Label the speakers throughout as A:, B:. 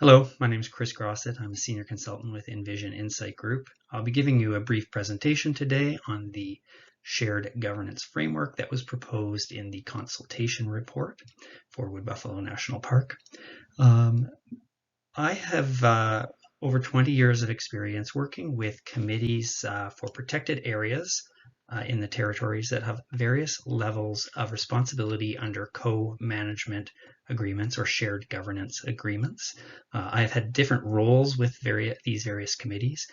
A: Hello, my name is Chris Grosset. I'm a senior consultant with NVision Insight Group. I'll be giving you a brief presentation today on the shared governance framework that was proposed in the consultation report for Wood Buffalo National Park. I have over 20 years of experience working with committees for protected areas in the territories that have various levels of responsibility under co-management agreements or shared governance agreements. I've had different roles with these various committees,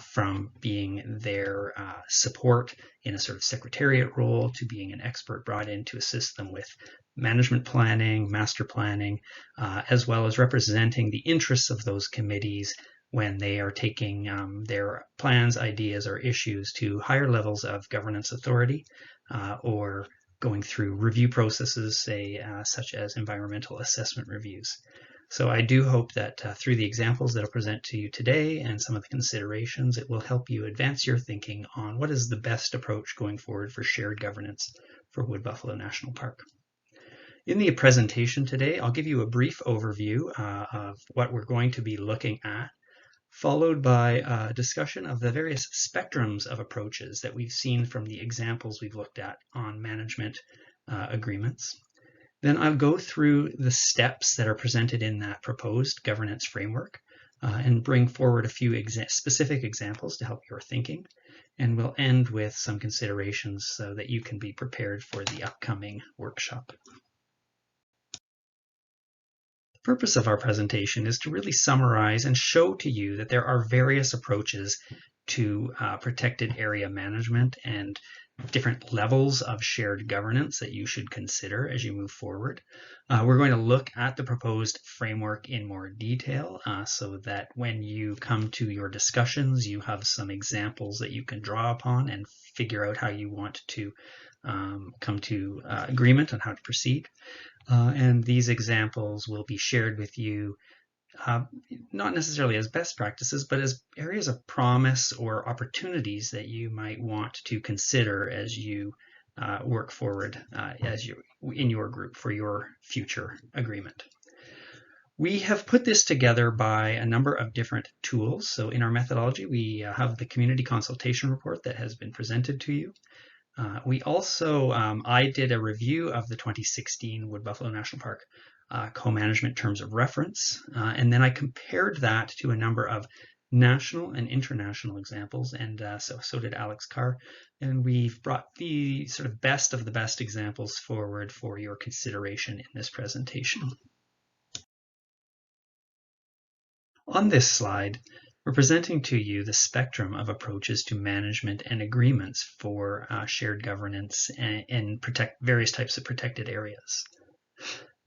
A: from being their support in a sort of secretariat role to being an expert brought in to assist them with management planning, master planning, as well as representing the interests of those committees when they are taking their plans, ideas, or issues to higher levels of governance authority, or going through review processes, say, such as environmental assessment reviews. So I do hope that through the examples that I'll present to you today and some of the considerations, it will help you advance your thinking on what is the best approach going forward for shared governance for Wood Buffalo National Park. In the presentation today, I'll give you a brief overview of what we're going to be looking at, followed by a discussion of the various spectrums of approaches that we've seen from the examples we've looked at on management agreements. Then I'll go through the steps that are presented in that proposed governance framework and bring forward a few specific examples to help your thinking. And we'll end with some considerations so that you can be prepared for the upcoming workshop. The purpose of our presentation is to really summarize and show to you that there are various approaches to protected area management and different levels of shared governance that you should consider as you move forward. We're going to look at the proposed framework in more detail so that when you come to your discussions, you have some examples that you can draw upon and figure out how you want to come to agreement on how to proceed. And these examples will be shared with you, not necessarily as best practices, but as areas of promise or opportunities that you might want to consider as you work forward in your group for your future agreement. We have put this together by a number of different tools. So in our methodology, we have the community consultation report that has been presented to you. We also, I did a review of the 2016 Wood Buffalo National Park co-management terms of reference, and then I compared that to a number of national and international examples, and so did Alex Carr, and we've brought the sort of best of the best examples forward for your consideration in this presentation. On this slide, we're presenting to you the spectrum of approaches to management and agreements for shared governance and various types of protected areas.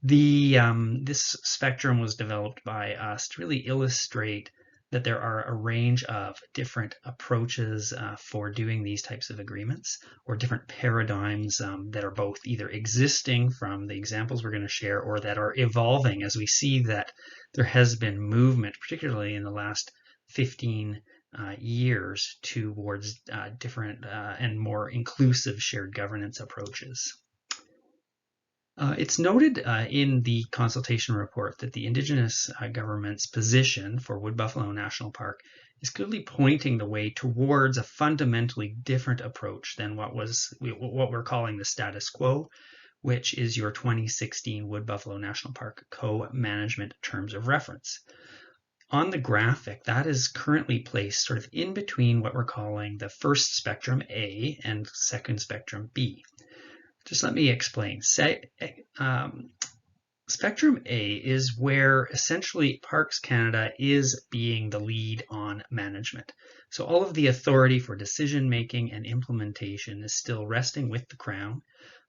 A: This spectrum was developed by us to really illustrate that there are a range of different approaches for doing these types of agreements, or different paradigms that are both either existing from the examples we're going to share or that are evolving as we see that there has been movement, particularly in the last 15 years, towards different and more inclusive shared governance approaches. It's noted in the consultation report that the Indigenous government's position for Wood Buffalo National Park is clearly pointing the way towards a fundamentally different approach than what we're calling the status quo, which is your 2016 Wood Buffalo National Park co-management terms of reference. On the graphic, that is currently placed sort of in between what we're calling the first spectrum A and second spectrum B. Just let me explain. Spectrum A is where essentially Parks Canada is being the lead on management. So all of the authority for decision making and implementation is still resting with the Crown.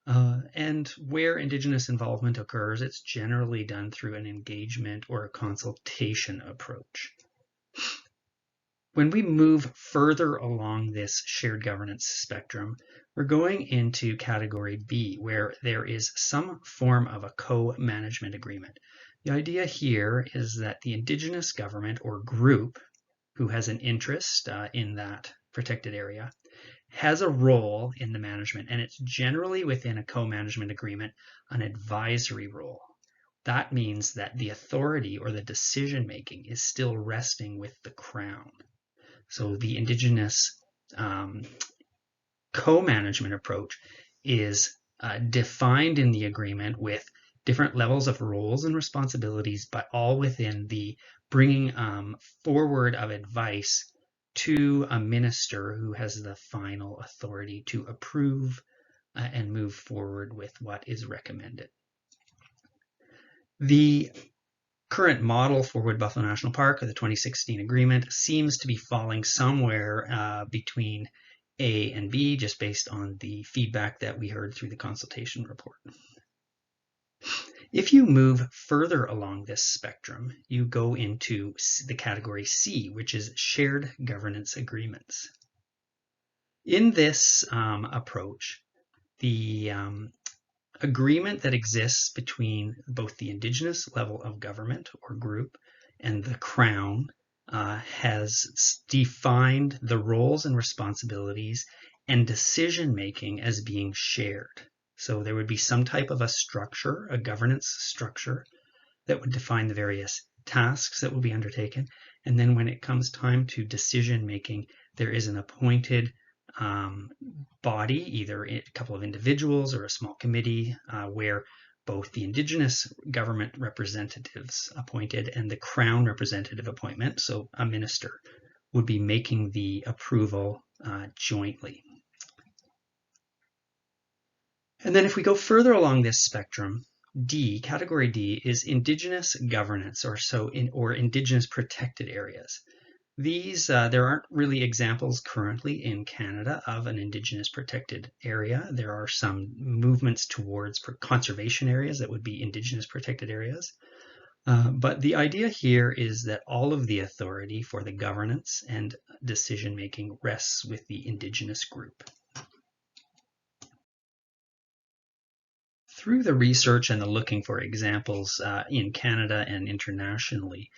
A: And where Indigenous involvement occurs, it's generally done through an engagement or a consultation approach. When we move further along this shared governance spectrum, we're going into category B, where there is some form of a co-management agreement. The idea here is that the Indigenous government or group who has an interest in that protected area has a role in the management, and it's generally within a co-management agreement an advisory role. that means that the authority or the decision making is still resting with the Crown. So the Indigenous co-management approach is defined in the agreement with different levels of roles and responsibilities, but all within the bringing forward of advice to a minister who has the final authority to approve and move forward with what is recommended. The current model for Wood Buffalo National Park, or the 2016 agreement, seems to be falling somewhere between A and B, just based on the feedback that we heard through the consultation report. If you move further along this spectrum, you go into the category C, which is shared governance agreements. In this approach, the agreement that exists between both the Indigenous level of government or group and the Crown has defined the roles and responsibilities and decision-making as being shared. So there would be some type of a structure, a governance structure, that would define the various tasks that will be undertaken. And then when it comes time to decision-making, there is an appointed body, either a couple of individuals or a small committee, where both the Indigenous government representatives appointed and the Crown representative appointment, so a minister, would be making the approval jointly. And then if we go further along this spectrum, D, category D, is Indigenous governance, or Indigenous protected areas. These, there aren't really examples currently in Canada of an Indigenous protected area. There are some movements towards conservation areas that would be Indigenous protected areas. But the idea here is that all of the authority for the governance and decision-making rests with the Indigenous group. Through the research and the looking for examples in Canada and internationally,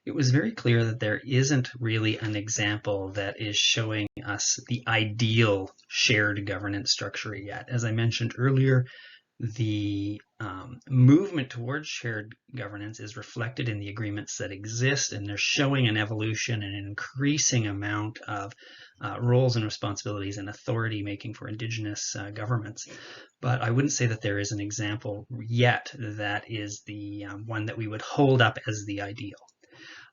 A: it was very clear that there isn't really an example that is showing us the ideal shared governance structure yet. As I mentioned earlier, the movement towards shared governance is reflected in the agreements that exist, and they're showing an evolution and an increasing amount of roles and responsibilities and authority making for Indigenous governments. But I wouldn't say that there is an example yet that is the one that we would hold up as the ideal.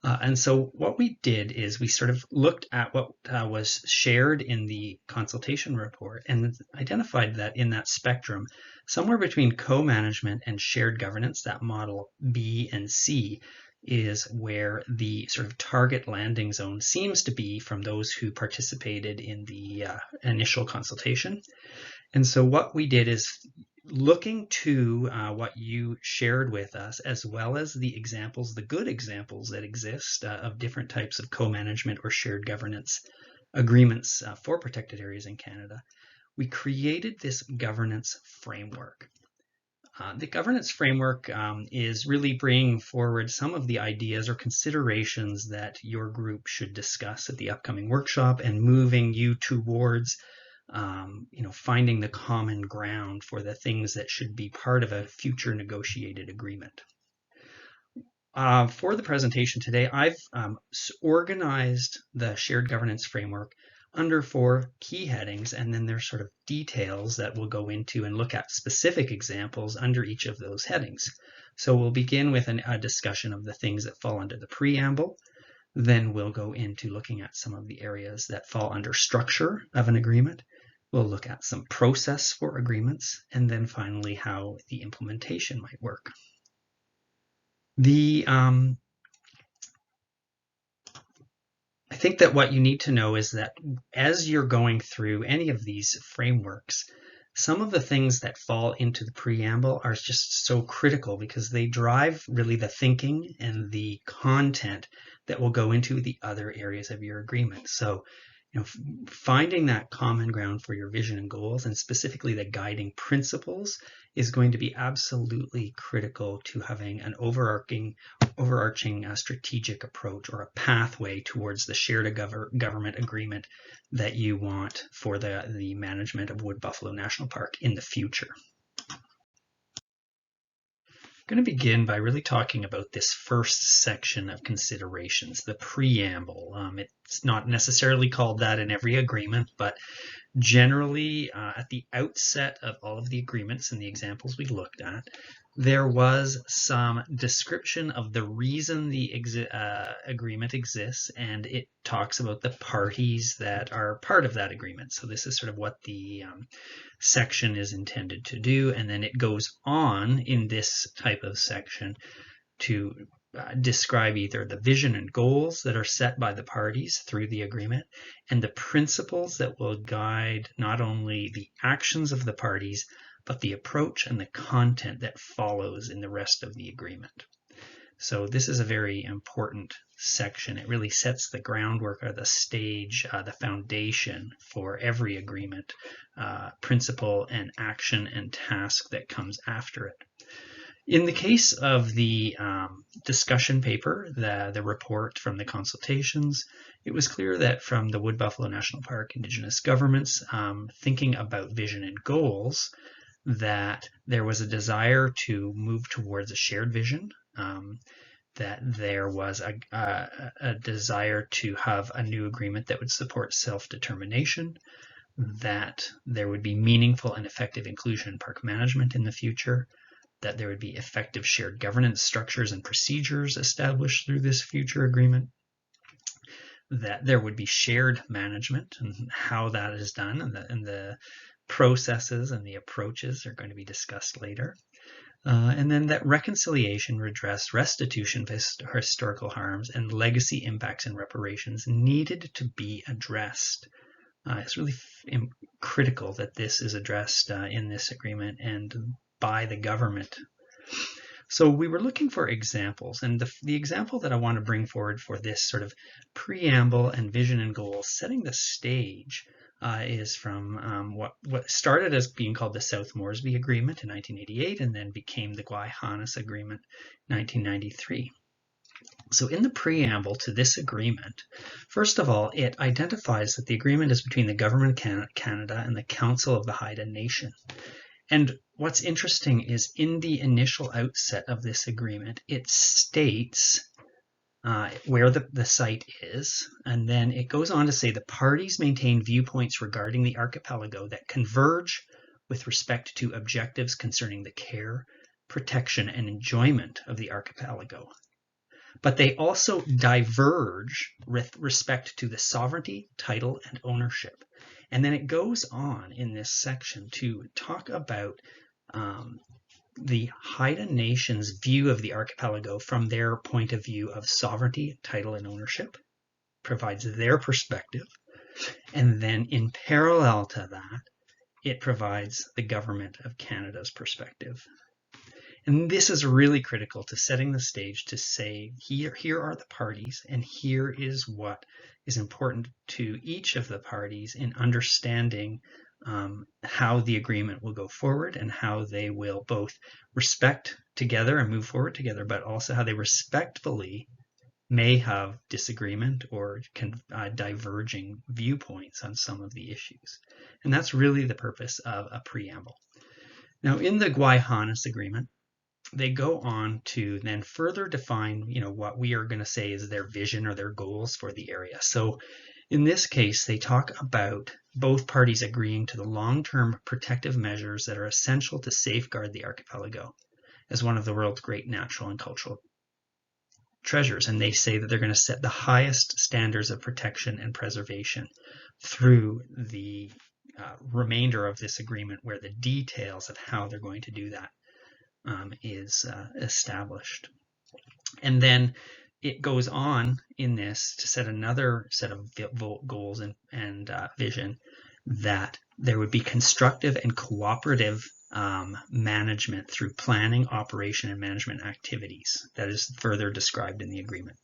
A: And so what we did is we sort of looked at what was shared in the consultation report and identified that in that spectrum, somewhere between co-management and shared governance, that model B and C, is where the sort of target landing zone seems to be from those who participated in the initial consultation. And so what we did is, looking to what you shared with us, as well as the examples, the good examples that exist of different types of co-management or shared governance agreements for protected areas in Canada, we created this governance framework. The governance framework is really bringing forward some of the ideas or considerations that your group should discuss at the upcoming workshop and moving you towards finding the common ground for the things that should be part of a future negotiated agreement. For the presentation today, I've organized the shared governance framework under 4 key headings, and then there's sort of details that we'll go into and look at specific examples under each of those headings. So we'll begin with a discussion of the things that fall under the preamble. Then we'll go into looking at some of the areas that fall under structure of an agreement. We'll look at some process for agreements, and then finally how the implementation might work. I think that what you need to know is that as you're going through any of these frameworks, some of the things that fall into the preamble are just so critical because they drive really the thinking and the content that will go into the other areas of your agreement. So, finding that common ground for your vision and goals, and specifically the guiding principles, is going to be absolutely critical to having an overarching strategic approach or a pathway towards the shared government agreement that you want for the management of Wood Buffalo National Park in the future. I'm going to begin by really talking about this first section of considerations, the preamble. It's not necessarily called that in every agreement, but generally at the outset of all of the agreements and the examples we looked at, there was some description of the reason the agreement exists, and it talks about the parties that are part of that agreement. So this is sort of what the section is intended to do, and then it goes on in this type of section to describe either the vision and goals that are set by the parties through the agreement and the principles that will guide not only the actions of the parties, but the approach and the content that follows in the rest of the agreement. So this is a very important section. It really sets the groundwork or the stage, the foundation for every agreement, principle and action and task that comes after it. In the case of the discussion paper, the report from the consultations, it was clear that from the Wood Buffalo National Park Indigenous governments thinking about vision and goals, that there was a desire to move towards a shared vision, that there was a desire to have a new agreement that would support self-determination, that there would be meaningful and effective inclusion in park management in the future, that there would be effective shared governance structures and procedures established through this future agreement, that there would be shared management and how that is done, and the processes and the approaches are going to be discussed later. And then that reconciliation, redress, restitution of historical harms, and legacy impacts and reparations needed to be addressed. It's really critical that this is addressed in this agreement and by the government. So we were looking for examples, and the example that I want to bring forward for this sort of preamble and vision and goals, setting the stage, is from what started as being called the South Moresby Agreement in 1988 and then became the Guayhanas Agreement in 1993. So in the preamble to this agreement, first of all, it identifies that the agreement is between the Government of Canada and the Council of the Haida Nation. And what's interesting is in the initial outset of this agreement, it states where the site is, and then it goes on to say the parties maintain viewpoints regarding the archipelago that converge with respect to objectives concerning the care, protection, and enjoyment of the archipelago. But they also diverge with respect to the sovereignty, title, and ownership. And then it goes on in this section to talk about the Haida Nation's view of the archipelago from their point of view of sovereignty, title, and ownership, provides their perspective. And then in parallel to that, it provides the Government of Canada's perspective. And this is really critical to setting the stage to say, here are the parties, and here is what is important to each of the parties in understanding how the agreement will go forward and how they will both respect together and move forward together, but also how they respectfully may have disagreement or diverging viewpoints on some of the issues. And that's really the purpose of a preamble. Now, in the Guayhanas Agreement, they go on to then further define, what we are going to say is their vision or their goals for the area. So in this case, they talk about both parties agreeing to the long-term protective measures that are essential to safeguard the archipelago as one of the world's great natural and cultural treasures. And they say that they're going to set the highest standards of protection and preservation through the remainder of this agreement, where the details of how they're going to do that is established. And then it goes on in this to set another set of goals and vision, that there would be constructive and cooperative management through planning, operation, and management activities. That is further described in the agreement.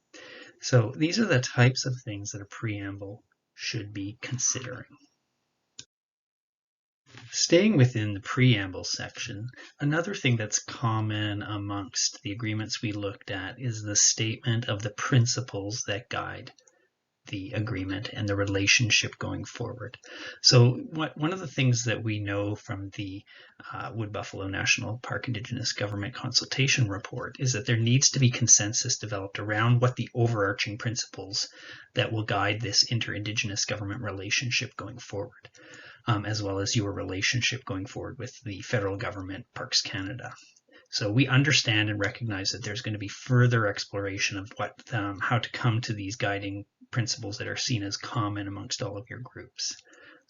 A: So these are the types of things that a preamble should be considering. Staying within the preamble section, another thing that's common amongst the agreements we looked at is the statement of the principles that guide the agreement and the relationship going forward. So one of the things that we know from the Wood Buffalo National Park Indigenous Government Consultation Report is that there needs to be consensus developed around what the overarching principles that will guide this inter-Indigenous government relationship going forward, as well as your relationship going forward with the federal government, Parks Canada. So we understand and recognize that there's going to be further exploration of how to come to these guiding principles that are seen as common amongst all of your groups.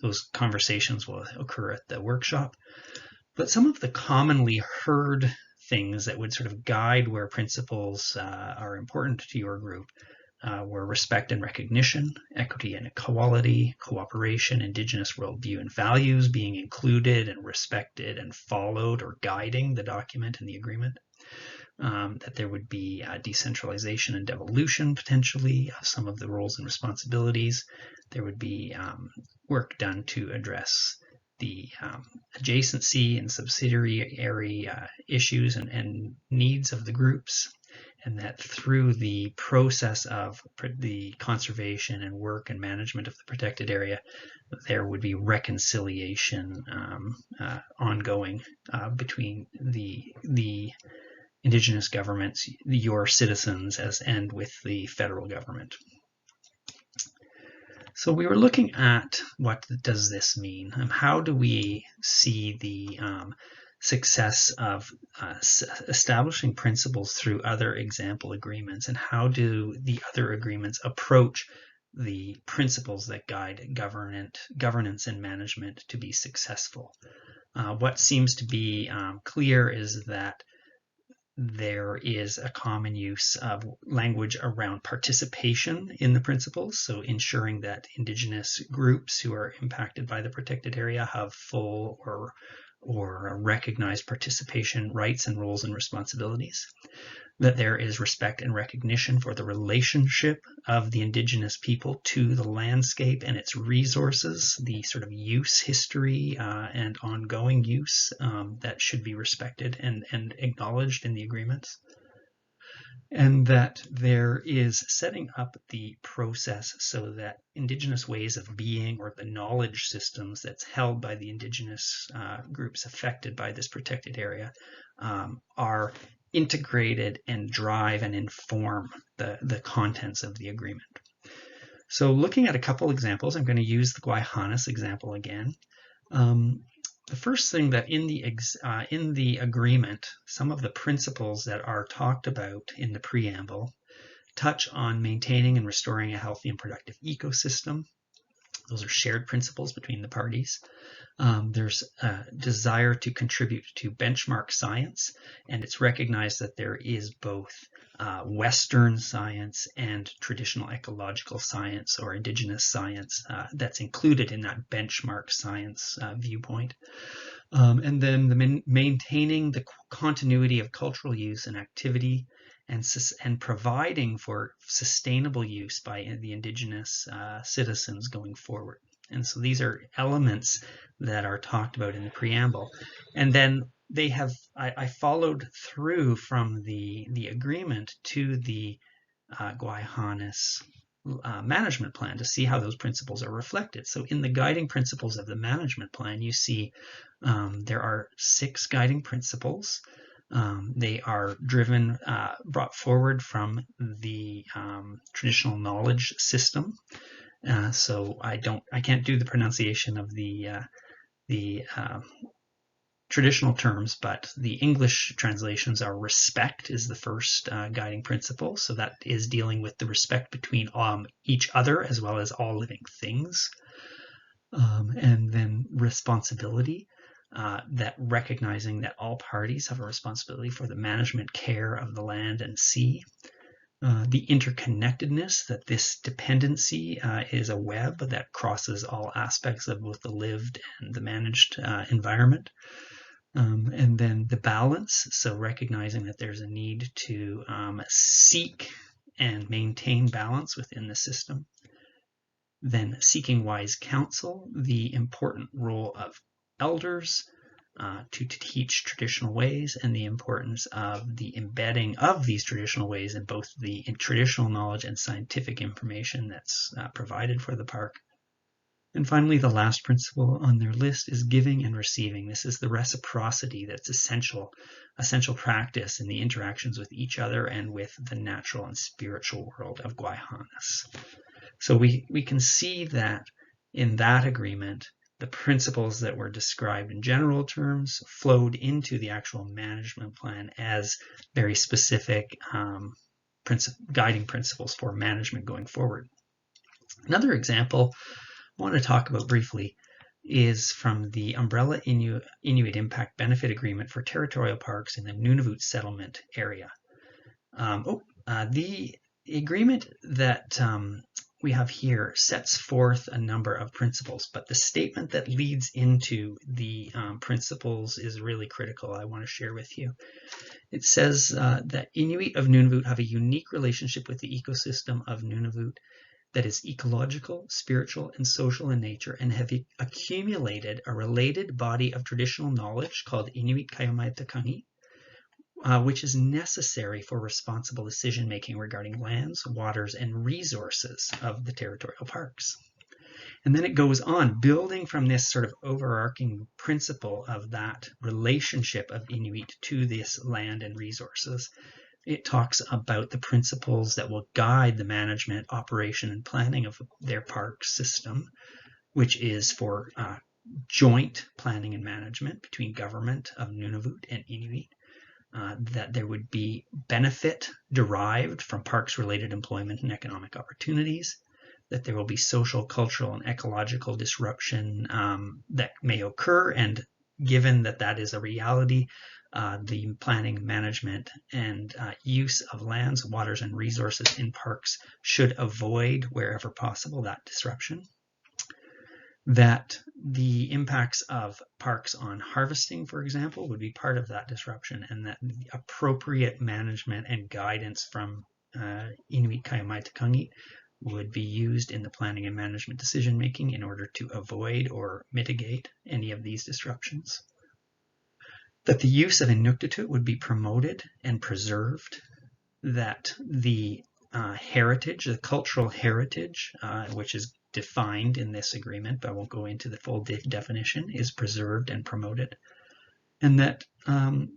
A: Those conversations will occur at the workshop. But some of the commonly heard things that would sort of guide where principles are important to your group were respect and recognition, equity and equality, cooperation, Indigenous worldview and values being included and respected and followed or guiding the document and the agreement. That there would be decentralization and devolution potentially of some of the roles and responsibilities. There would be work done to address the adjacency and subsidiary issues and needs of the groups, and that through the process of the conservation and work and management of the protected area, there would be reconciliation ongoing between the Indigenous governments, your citizens, and with the federal government. So we were looking at what does this mean? How do we see the success of establishing principles through other example agreements, and how do the other agreements approach the principles that guide governance and management to be successful? What seems to be clear is that there is a common use of language around participation in the principles, so ensuring that Indigenous groups who are impacted by the protected area have full or recognized participation rights and roles and responsibilities. That there is respect and recognition for the relationship of the Indigenous people to the landscape and its resources, the sort of use history and ongoing use that should be respected and acknowledged in the agreements. And that there is setting up the process so that Indigenous ways of being, or the knowledge systems that's held by the Indigenous groups affected by this protected area, are integrated and drive and inform the contents of the agreement. So looking at a couple examples, I'm going to use the Guayhanas example again. The first thing that in the agreement, some of the principles that are talked about in the preamble touch on maintaining and restoring a healthy and productive ecosystem. Those are shared principles between the parties. There's a desire to contribute to benchmark science, and it's recognized that there is both Western science and traditional ecological science or Indigenous science that's included in that benchmark science viewpoint. And then maintaining the continuity of cultural use and activity, and providing for sustainable use by the Indigenous citizens going forward. And so these are elements that are talked about in the preamble. And then they have, I followed through from the agreement to the Guayhanas management plan to see how those principles are reflected. So in the guiding principles of the management plan, you see there are 6 guiding principles. They are brought forward from the traditional knowledge system. So I can't do the pronunciation of the traditional terms, but the English translations are respect is the first guiding principle. So that is dealing with the respect between each other as well as all living things. And then responsibility, that recognizing that all parties have a responsibility for the management care of the land and sea. The interconnectedness, that this dependency is a web that crosses all aspects of both the lived and the managed environment. And then the balance, so recognizing that there's a need to seek and maintain balance within the system. Then seeking wise counsel, the important role of elders, to teach traditional ways, and the importance of the embedding of these traditional ways in both the traditional knowledge and scientific information that's provided for the park. And finally, the last principle on their list is giving and receiving. This is the reciprocity that's essential practice in the interactions with each other and with the natural and spiritual world of Guayhanas. So we can see that in that agreement, the principles that were described in general terms flowed into the actual management plan as very specific guiding principles for management going forward. Another example I want to talk about briefly is from the Umbrella Inuit Impact Benefit Agreement for territorial parks in the Nunavut settlement area. The agreement that we have here sets forth a number of principles, but the statement that leads into the principles is really critical. I want to share with you. It says that Inuit of Nunavut have a unique relationship with the ecosystem of Nunavut that is ecological, spiritual, and social in nature, and have accumulated a related body of traditional knowledge called Inuit Kaimaitakani, which is necessary for responsible decision-making regarding lands, waters, and resources of the territorial parks. And then it goes on, building from this sort of overarching principle of that relationship of Inuit to this land and resources. It talks about the principles that will guide the management, operation, and planning of their park system, which is for joint planning and management between government of Nunavut and Inuit, that there would be benefit derived from parks-related employment and economic opportunities, that there will be social, cultural, and ecological disruption that may occur, and given that that is a reality, the planning, management, and use of lands, waters, and resources in parks should avoid, wherever possible, that disruption. That the impacts of parks on harvesting, for example, would be part of that disruption, and that the appropriate management and guidance from Inuit Kaimaitakani would be used in the planning and management decision-making in order to avoid or mitigate any of these disruptions. That the use of Inuktitut would be promoted and preserved, that the heritage, the cultural heritage, which is defined in this agreement, but I won't go into the full definition, is preserved and promoted, and that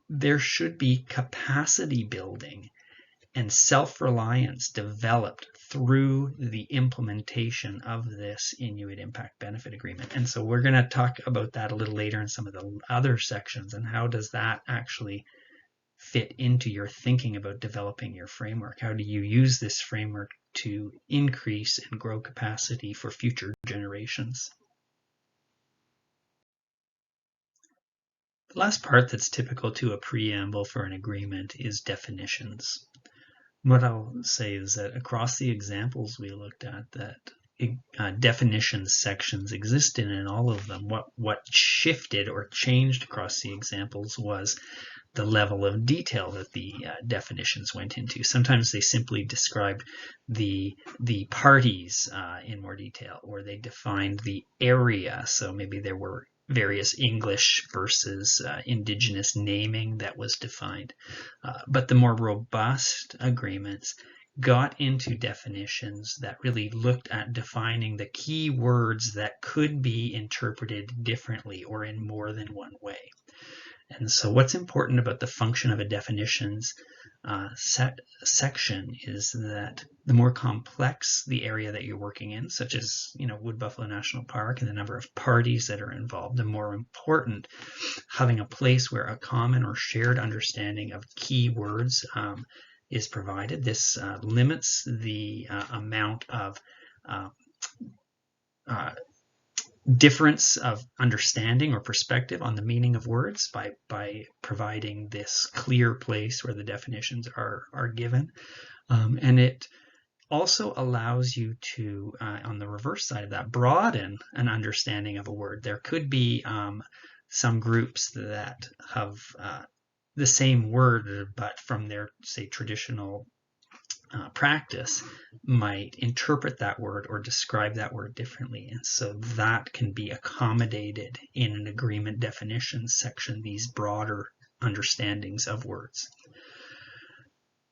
A: there should be capacity building and self-reliance developed through the implementation of this Inuit Impact Benefit Agreement. And so we're going to talk about that a little later in some of the other sections, and how does that actually fit into your thinking about developing your framework? How do you use this framework to increase and grow capacity for future generations? The last part that's typical to a preamble for an agreement is definitions. What I'll say is that across the examples we looked at, that definition sections existed in all of them. What shifted or changed across the examples was the level of detail that the definitions went into. Sometimes they simply described the parties in more detail, or they defined the area. So maybe there were various English versus indigenous naming that was defined. But the more robust agreements got into definitions that really looked at defining the key words that could be interpreted differently or in more than one way. And so what's important about the function of a definitions section is that the more complex the area that you're working in, such as Wood Buffalo National Park and the number of parties that are involved, the more important having a place where a common or shared understanding of key words is provided. This limits the amount of difference of understanding or perspective on the meaning of words by providing this clear place where the definitions are given. And it also allows you to, on the reverse side of that, broaden an understanding of a word. There could be some groups that have the same word, but from their, say, traditional practice might interpret that word or describe that word differently. And so that can be accommodated in an agreement definitions section, these broader understandings of words.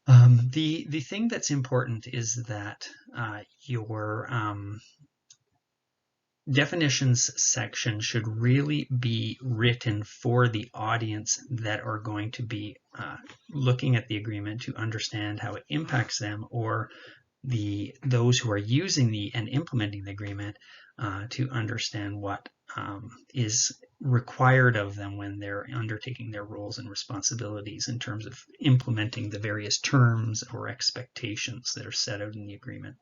A: The thing that's important is that your definitions section should really be written for the audience that are going to be looking at the agreement to understand how it impacts them, or those who are using and implementing the agreement to understand what is required of them when they're undertaking their roles and responsibilities in terms of implementing the various terms or expectations that are set out in the agreement.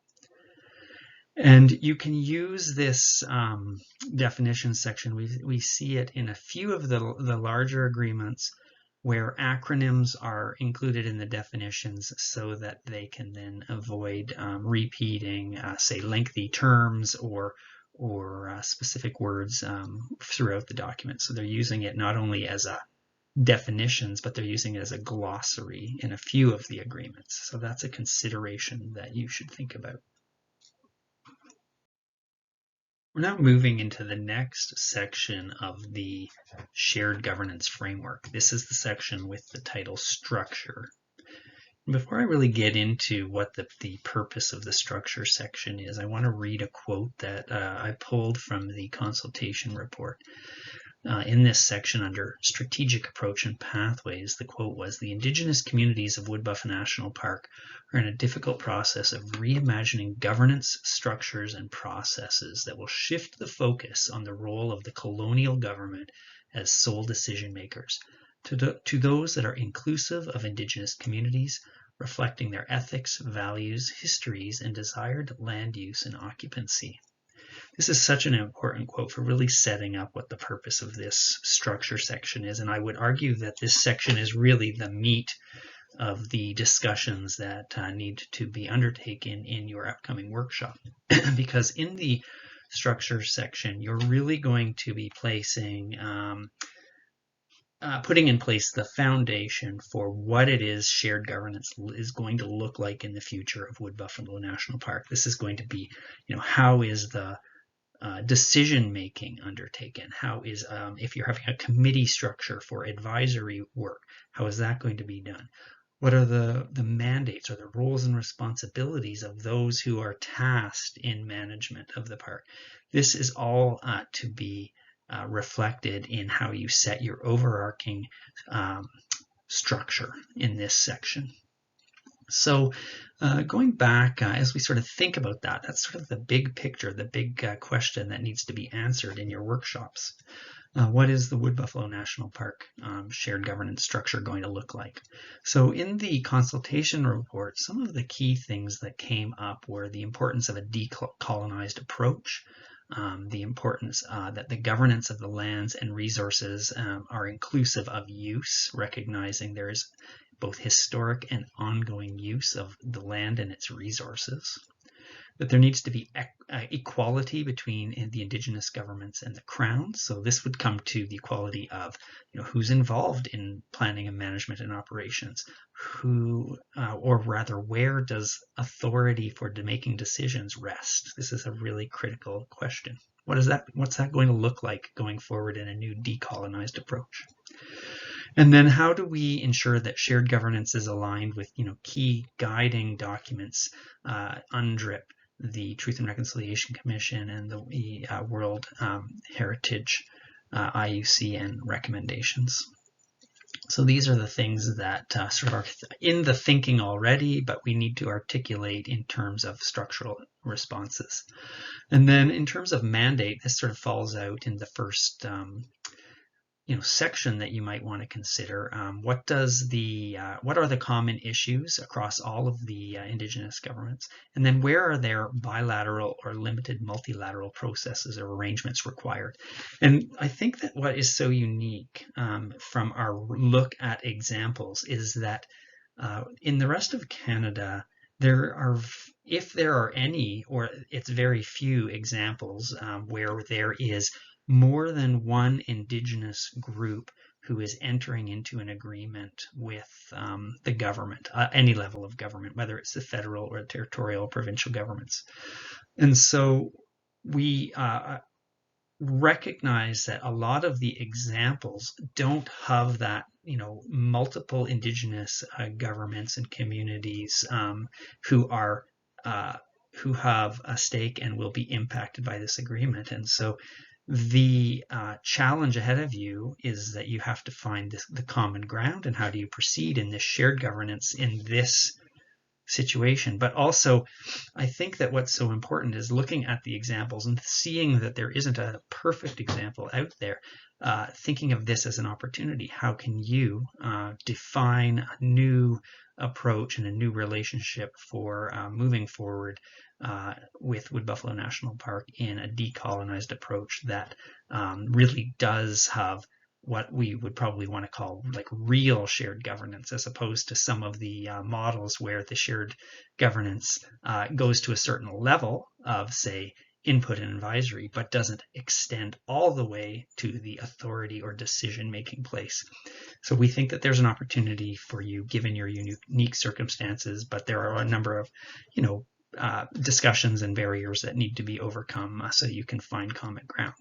A: And you can use this definition section. We see it in a few of the larger agreements where acronyms are included in the definitions so that they can then avoid repeating, say, lengthy terms or specific words throughout the document. So they're using it not only as a definitions, but they're using it as a glossary in a few of the agreements. So that's a consideration that you should think about. We're now moving into the next section of the shared governance framework. This is the section with the title Structure. Before I really get into what the purpose of the structure section is, I want to read a quote that I pulled from the consultation report. In this section under Strategic Approach and Pathways, the quote was, "The Indigenous communities of Woodbuff National Park are in a difficult process of reimagining governance structures and processes that will shift the focus on the role of the colonial government as sole decision makers to those that are inclusive of Indigenous communities, reflecting their ethics, values, histories, and desired land use and occupancy." This is such an important quote for really setting up what the purpose of this structure section is. And I would argue that this section is really the meat of the discussions that need to be undertaken in your upcoming workshop. Because in the structure section, you're really going to be placing putting in place the foundation for what it is shared governance is going to look like in the future of Wood Buffalo National Park. This is going to be, how is the decision-making undertaken? How is, if you're having a committee structure for advisory work, how is that going to be done? What are the mandates or the roles and responsibilities of those who are tasked in management of the park? This is all to be reflected in how you set your overarching structure in this section. So going back, as we sort of think about that, that's sort of the big picture, the big question that needs to be answered in your workshops. What is the Wood Buffalo National Park shared governance structure going to look like? So in the consultation report, some of the key things that came up were the importance of a decolonized approach, the importance that the governance of the lands and resources are inclusive of use, recognizing there is both historic and ongoing use of the land and its resources, that there needs to be equality between the Indigenous governments and the Crown. So this would come to the equality of, who's involved in planning and management and operations, or rather, where does authority for making decisions rest? This is a really critical question. What's that going to look like going forward in a new decolonized approach? And then how do we ensure that shared governance is aligned with, key guiding documents, UNDRIP, the Truth and Reconciliation Commission, and the World Heritage IUCN recommendations? So these are the things that sort of are in the thinking already, but we need to articulate in terms of structural responses. And then in terms of mandate, this sort of falls out in the first section that you might want to consider. What are the common issues across all of the Indigenous governments? And then where are there bilateral or limited multilateral processes or arrangements required? And I think that what is so unique from our look at examples is that in the rest of Canada, if there are any, or it's very few examples where there is more than one Indigenous group who is entering into an agreement with the government, any level of government, whether it's the federal or territorial or provincial governments. And so we recognize that a lot of the examples don't have that, multiple Indigenous governments and communities who have a stake and will be impacted by this agreement. And so the challenge ahead of you is that you have to find the common ground, and how do you proceed in this shared governance in this situation. But also, I think that what's so important is looking at the examples and seeing that there isn't a perfect example out there, thinking of this as an opportunity. How can you define a new approach and a new relationship for moving forward with Wood Buffalo National Park in a decolonized approach that really does have what we would probably want to call like real shared governance, as opposed to some of the models where the shared governance goes to a certain level of, say, input and advisory, but doesn't extend all the way to the authority or decision-making place. So we think that there's an opportunity for you, given your unique circumstances, but there are a number of, discussions and barriers that need to be overcome so you can find common ground.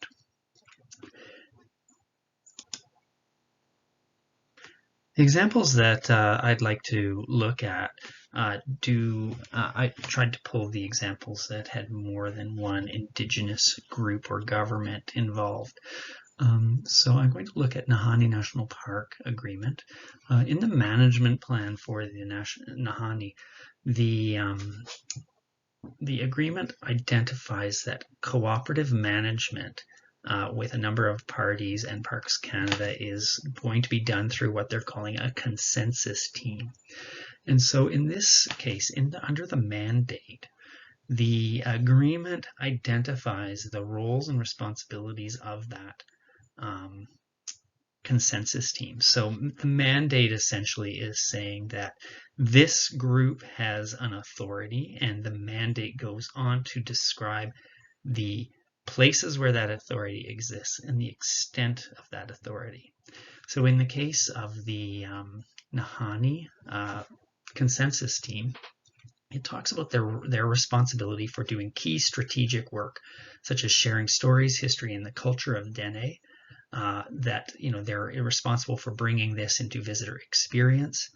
A: The examples that I'd like to look at I tried to pull the examples that had more than one Indigenous group or government involved. So I'm going to look at Nahanni National Park Agreement. In the management plan for the Nahanni, the agreement identifies that cooperative management with a number of parties and Parks Canada is going to be done through what they're calling a consensus team. And so in this case, under the mandate, the agreement identifies the roles and responsibilities of that consensus team. So the mandate essentially is saying that this group has an authority, and the mandate goes on to describe the places where that authority exists and the extent of that authority. So in the case of the Nahanni consensus team, it talks about their responsibility for doing key strategic work, such as sharing stories, history, and the culture of Dene. That they're responsible for bringing this into visitor experience.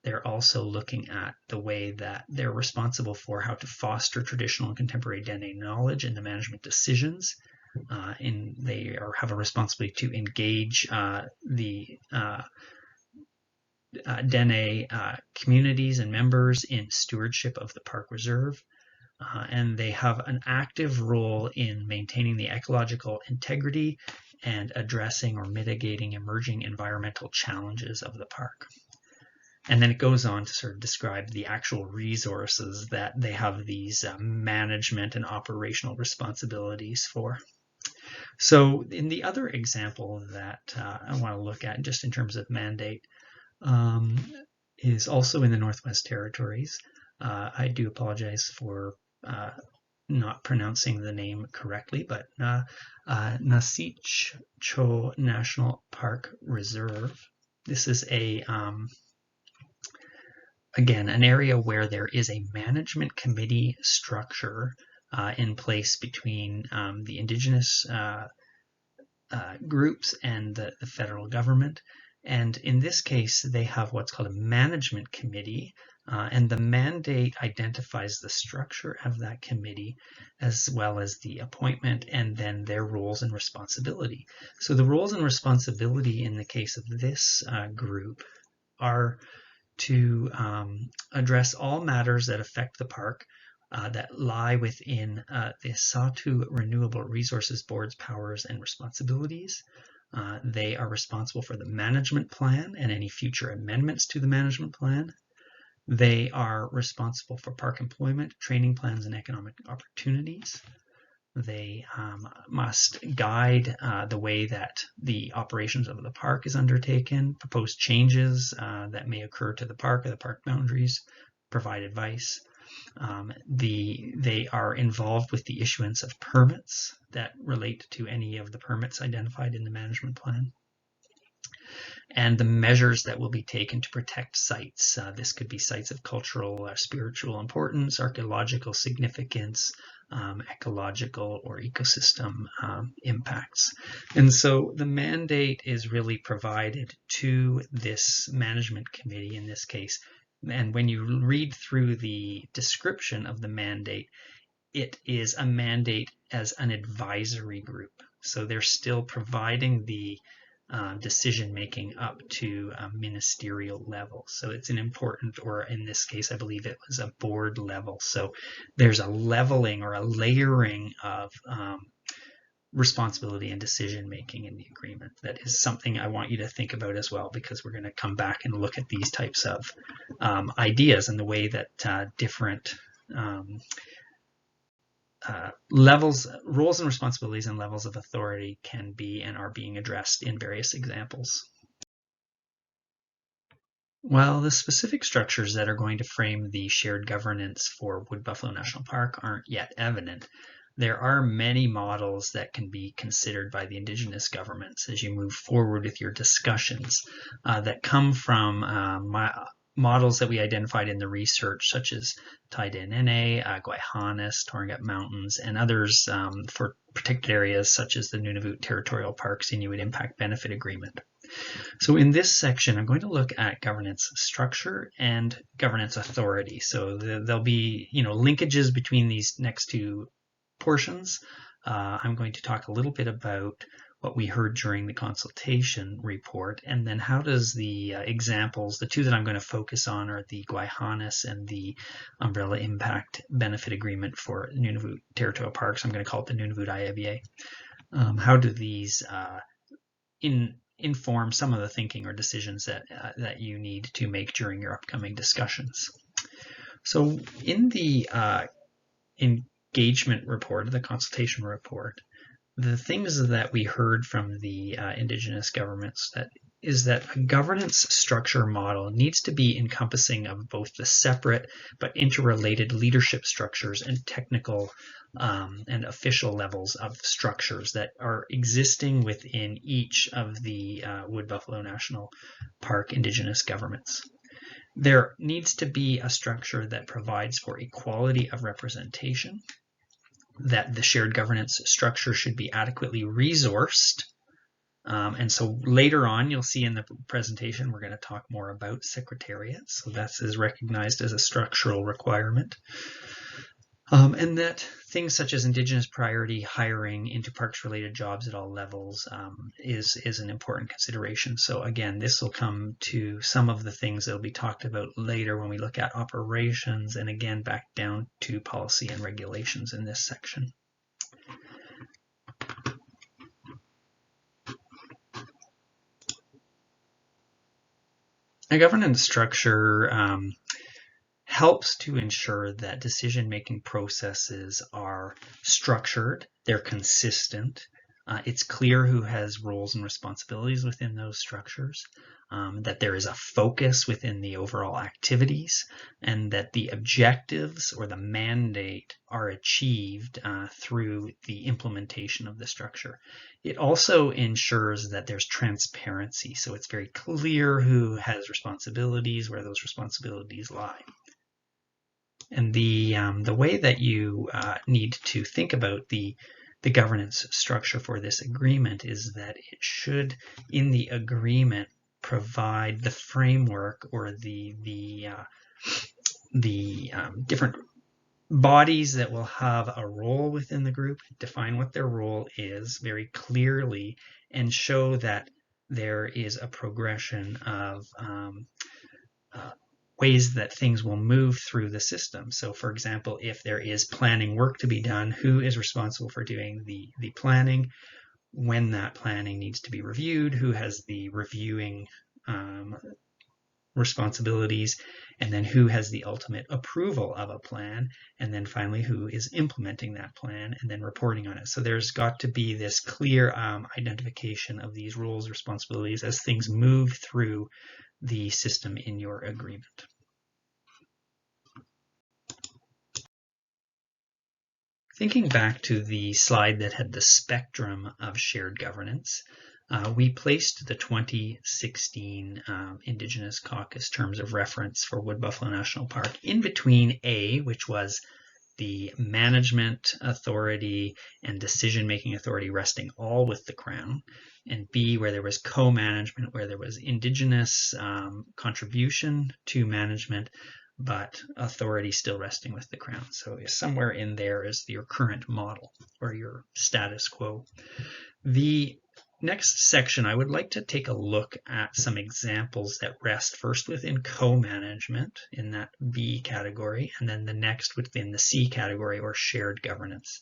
A: They're also looking at the way that they're responsible for how to foster traditional and contemporary Dene knowledge in the management decisions. They have a responsibility to engage the Dene communities and members in stewardship of the park reserve. And they have an active role in maintaining the ecological integrity and addressing or mitigating emerging environmental challenges of the park. And then it goes on to sort of describe the actual resources that they have these management and operational responsibilities for. So in the other example that I want to look at, just in terms of mandate, is also in the Northwest Territories. I do apologize for not pronouncing the name correctly, but Nasicho National Park Reserve. This is again, an area where there is a management committee structure in place between the Indigenous groups and the federal government. And in this case, they have what's called a management committee, and the mandate identifies the structure of that committee as well as the appointment and then their roles and responsibility. So the roles and responsibility in the case of this group are to address all matters that affect the park that lie within the Sahtu Renewable Resources Board's powers and responsibilities. They are responsible for the management plan and any future amendments to the management plan. They are responsible for park employment, training plans, and economic opportunities. They must guide the way that the operations of the park is undertaken, propose changes that may occur to the park or the park boundaries, provide advice. They are involved with the issuance of permits that relate to any of the permits identified in the management plan. and the measures that will be taken to protect sites. This could be sites of cultural or spiritual importance, archaeological significance, ecological or ecosystem impacts. And so the mandate is really provided to this management committee in this case. And when you read through the description of the mandate, it is a mandate as an advisory group. So they're still providing the decision making up to a ministerial level. So it's an important, or in this case, I believe it was a board level. So there's a leveling or a layering of responsibility and decision making in the agreement. That is something I want you to think about as well, because we're going to come back and look at these types of ideas and the way that different levels, roles and responsibilities and levels of authority can be and are being addressed in various examples. While the specific structures that are going to frame the shared governance for Wood Buffalo National Park aren't yet evident, there are many models that can be considered by the Indigenous governments as you move forward with your discussions that come from models that we identified in the research, such as Taidinene, Guayhanas, Torngat Mountains, and others for protected areas such as the Nunavut Territorial Parks Inuit Impact Benefit Agreement. So in this section, I'm going to look at governance structure and governance authority. So there'll be, linkages between these next two portions. I'm going to talk a little bit about what we heard during the consultation report, and then how does the examples, the two that I'm going to focus on are the Guayhanas and the Umbrella Impact Benefit Agreement for Nunavut Territorial Parks. I'm going to call it the Nunavut IABA. How do these inform some of the thinking or decisions that you need to make during your upcoming discussions? So in the engagement report, the consultation report, the things that we heard from the Indigenous governments is that a governance structure model needs to be encompassing of both the separate but interrelated leadership structures and technical and official levels of structures that are existing within each of the Wood Buffalo National Park Indigenous governments. There needs to be a structure that provides for equality of representation, that the shared governance structure should be adequately resourced. And so later on, you'll see in the presentation, we're going to talk more about secretariat. So that is recognized as a structural requirement. And that things such as Indigenous priority hiring into parks-related jobs at all levels is an important consideration. So again, this will come to some of the things that will be talked about later when we look at operations, and again, back down to policy and regulations in this section. A governance structure helps to ensure that decision-making processes are structured, they're consistent, it's clear who has roles and responsibilities within those structures, that there is a focus within the overall activities, and that the objectives or the mandate are achieved through the implementation of the structure. It also ensures that there's transparency, so it's very clear who has responsibilities, where those responsibilities lie. And the way that you need to think about the governance structure for this agreement is that it should, in the agreement, provide the framework or the different bodies that will have a role within the group, define what their role is very clearly, and show that there is a progression of ways that things will move through the system. So for example, if there is planning work to be done, who is responsible for doing the planning, when that planning needs to be reviewed, who has the reviewing responsibilities, and then who has the ultimate approval of a plan, and then finally who is implementing that plan and then reporting on it. So there's got to be this clear identification of these roles, responsibilities as things move through the system in your agreement. Thinking back to the slide that had the spectrum of shared governance, We placed the 2016 Indigenous Caucus Terms of Reference for Wood Buffalo National Park in between A, which was the management authority and decision-making authority resting all with the Crown, and B, where there was co-management, where there was Indigenous contribution to management, but authority still resting with the Crown. So somewhere in there is your current model or your status quo. The next section, I would like to take a look at some examples that rest first within co-management in that B category, and then the next within the C category, or shared governance.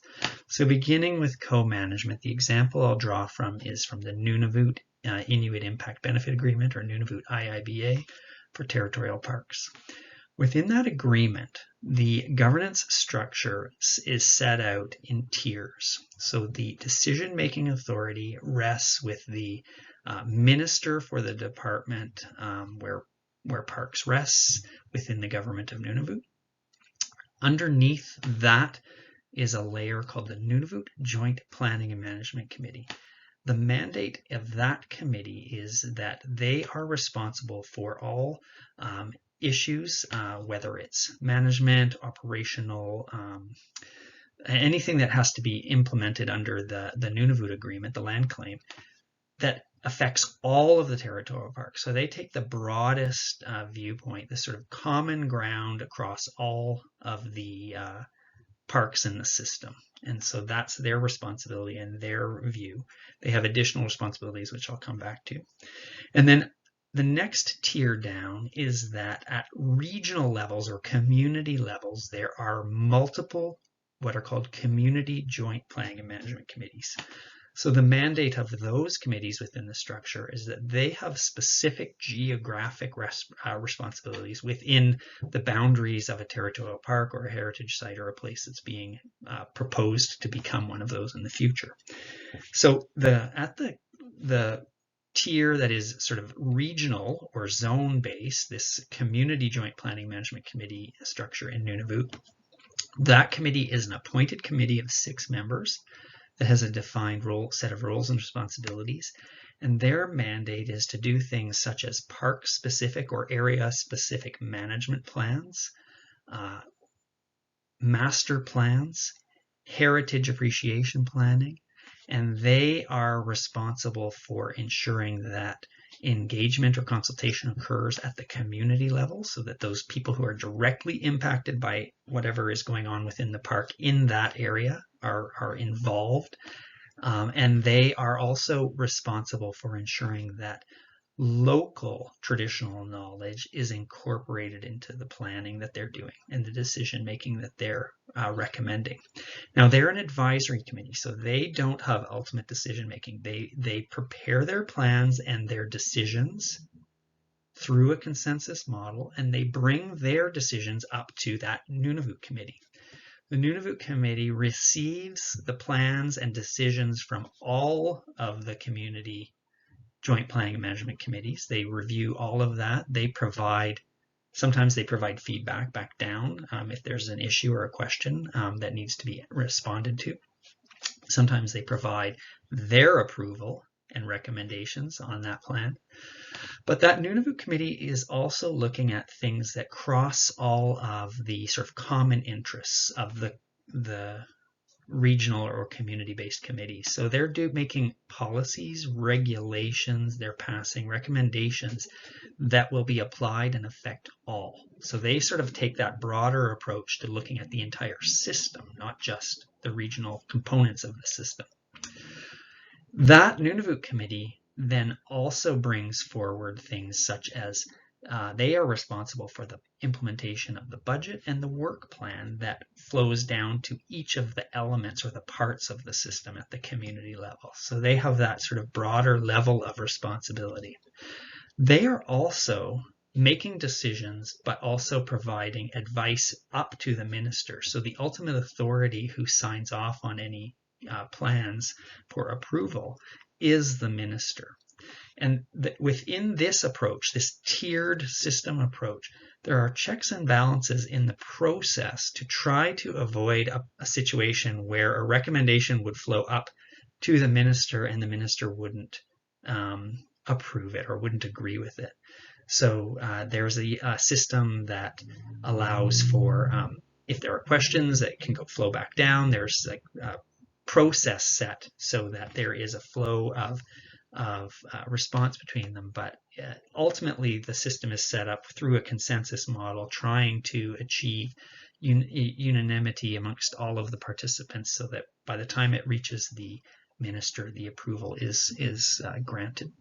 A: So beginning with co-management, the example I'll draw from is from the Nunavut Inuit Impact Benefit Agreement, or Nunavut IIBA, for territorial parks. Within that agreement, the governance structure is set out in tiers. So the decision-making authority rests with the minister for the department where parks rests within the government of Nunavut. Underneath that is a layer called the Nunavut Joint Planning and Management Committee. The mandate of that committee is that they are responsible for all issues, whether it's management, operational, anything that has to be implemented under the Nunavut agreement, the land claim, that affects all of the territorial parks. So they take the broadest viewpoint, the sort of common ground across all of the parks in the system. And so that's their responsibility and their view. They have additional responsibilities, which I'll come back to. And then the next tier down is that at regional levels or community levels, there are multiple what are called community joint planning and management committees. So the mandate of those committees within the structure is that they have specific geographic responsibilities within the boundaries of a territorial park or a heritage site or a place that's being proposed to become one of those in the future. So at the tier that is sort of regional or zone-based, this community joint planning management committee structure in Nunavut, that committee is an appointed committee of 6 members that has a defined set of roles and responsibilities, and their mandate is to do things such as park-specific or area-specific management plans, master plans, heritage appreciation planning, and they are responsible for ensuring that engagement or consultation occurs at the community level so that those people who are directly impacted by whatever is going on within the park in that area are involved. And they are also responsible for ensuring that local traditional knowledge is incorporated into the planning that they're doing and the decision making that they're recommending. Now, they're an advisory committee, so they don't have ultimate decision making. They prepare their plans and their decisions through a consensus model, and they bring their decisions up to that Nunavut committee. The Nunavut committee receives the plans and decisions from all of the community joint planning and management committees. They review all of that. Sometimes they provide feedback back down if there's an issue or a question that needs to be responded to. Sometimes they provide their approval and recommendations on that plan. But that Nunavut committee is also looking at things that cross all of the sort of common interests of the regional or community-based committees. So they're making policies, regulations, they're passing recommendations that will be applied and affect all. So they sort of take that broader approach to looking at the entire system, not just the regional components of the system. That Nunavut committee then also brings forward things such as they are responsible for the implementation of the budget and the work plan that flows down to each of the elements or the parts of the system at the community level. So they have that sort of broader level of responsibility. They are also making decisions, but also providing advice up to the minister. So the ultimate authority who signs off on any plans for approval is the minister. And within this approach, this tiered system approach, there are checks and balances in the process to try to avoid a situation where a recommendation would flow up to the minister and the minister wouldn't approve it or wouldn't agree with it. So there's a system that allows for, if there are questions that can flow back down, there's like a process set so that there is a flow of response between them. But ultimately, the system is set up through a consensus model trying to achieve unanimity amongst all of the participants so that by the time it reaches the minister, the approval is granted.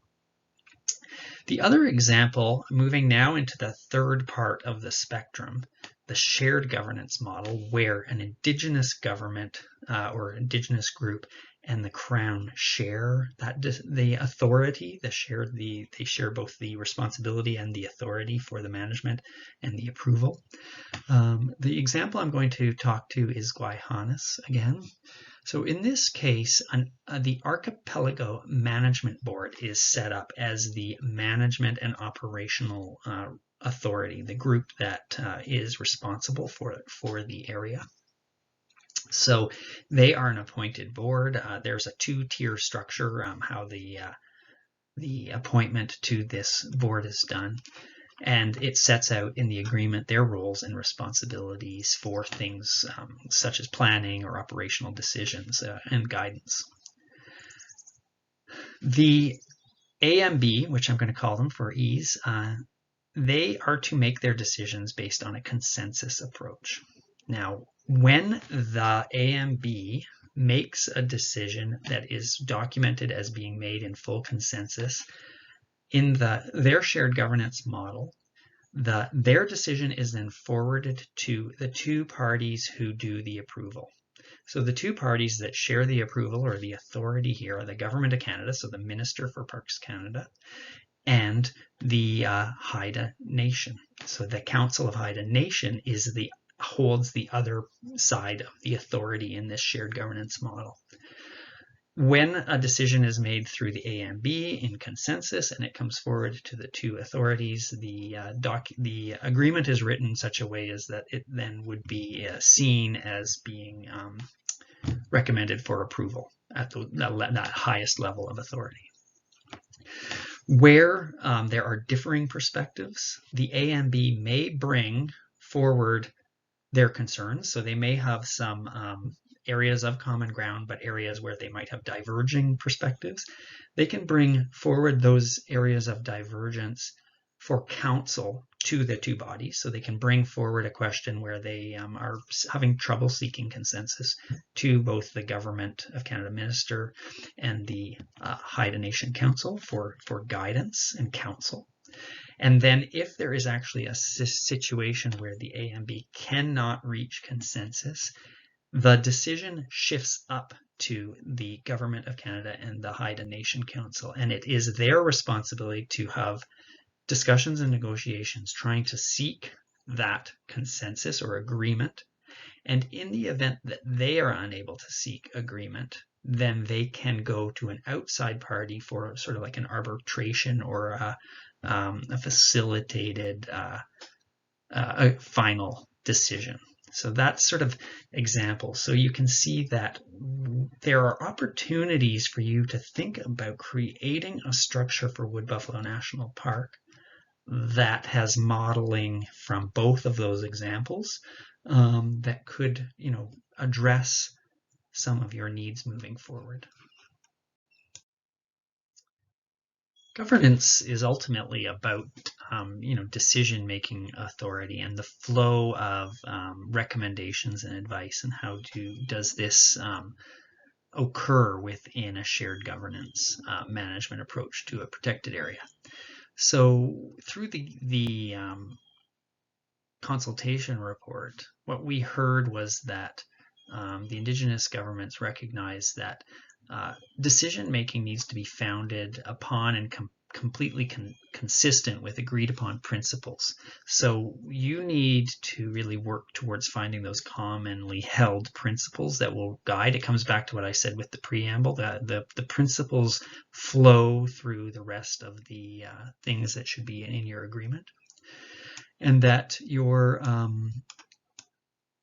A: The other example, moving now into the third part of the spectrum, the shared governance model, where an Indigenous government or Indigenous group and the Crown share the authority. They share both the responsibility and the authority for the management and the approval. The example I'm going to talk to is Guayhanas again. So in this case, the Archipelago Management Board is set up as the management and operational authority, the group that is responsible for the area. So they are an appointed board. There's a two-tier structure how the appointment to this board is done. And it sets out in the agreement their roles and responsibilities for things such as planning or operational decisions and guidance. The AMB, which I'm going to call them for ease, they are to make their decisions based on a consensus approach. Now, when the AMB makes a decision that is documented as being made in full consensus, in their shared governance model, their decision is then forwarded to the two parties who do the approval. So the two parties that share the approval or the authority here are the Government of Canada, so the Minister for Parks Canada, and the Haida Nation. So the Council of Haida Nation holds the other side of the authority in this shared governance model. When a decision is made through the AMB in consensus and it comes forward to the two authorities, the agreement is written in such a way as that it then would be seen as being recommended for approval at that highest level of authority. Where there are differing perspectives, the AMB may bring forward their concerns. So they may have some areas of common ground, but areas where they might have diverging perspectives. They can bring forward those areas of divergence for counsel to the two bodies. So they can bring forward a question where they are having trouble seeking consensus to both the Government of Canada Minister and the Haida Nation Council for guidance and counsel. And then if there is actually a situation where the AMB cannot reach consensus, the decision shifts up to the Government of Canada and the Haida Nation Council, and it is their responsibility to have discussions and negotiations trying to seek that consensus or agreement. And in the event that they are unable to seek agreement, then they can go to an outside party for sort of like an arbitration or a facilitated a final decision. So that's sort of example. So you can see that there are opportunities for you to think about creating a structure for Wood Buffalo National Park that has modeling from both of those examples that could, address some of your needs moving forward. Governance is ultimately about, decision-making authority and the flow of recommendations and advice, and how does this occur within a shared governance management approach to a protected area. So through the consultation report, what we heard was that the Indigenous governments recognize that decision-making needs to be founded upon and completely consistent with agreed upon principles. So you need to really work towards finding those commonly held principles that will guide. It comes back to what I said with the preamble, that the principles flow through the rest of the things that should be in your agreement. And that your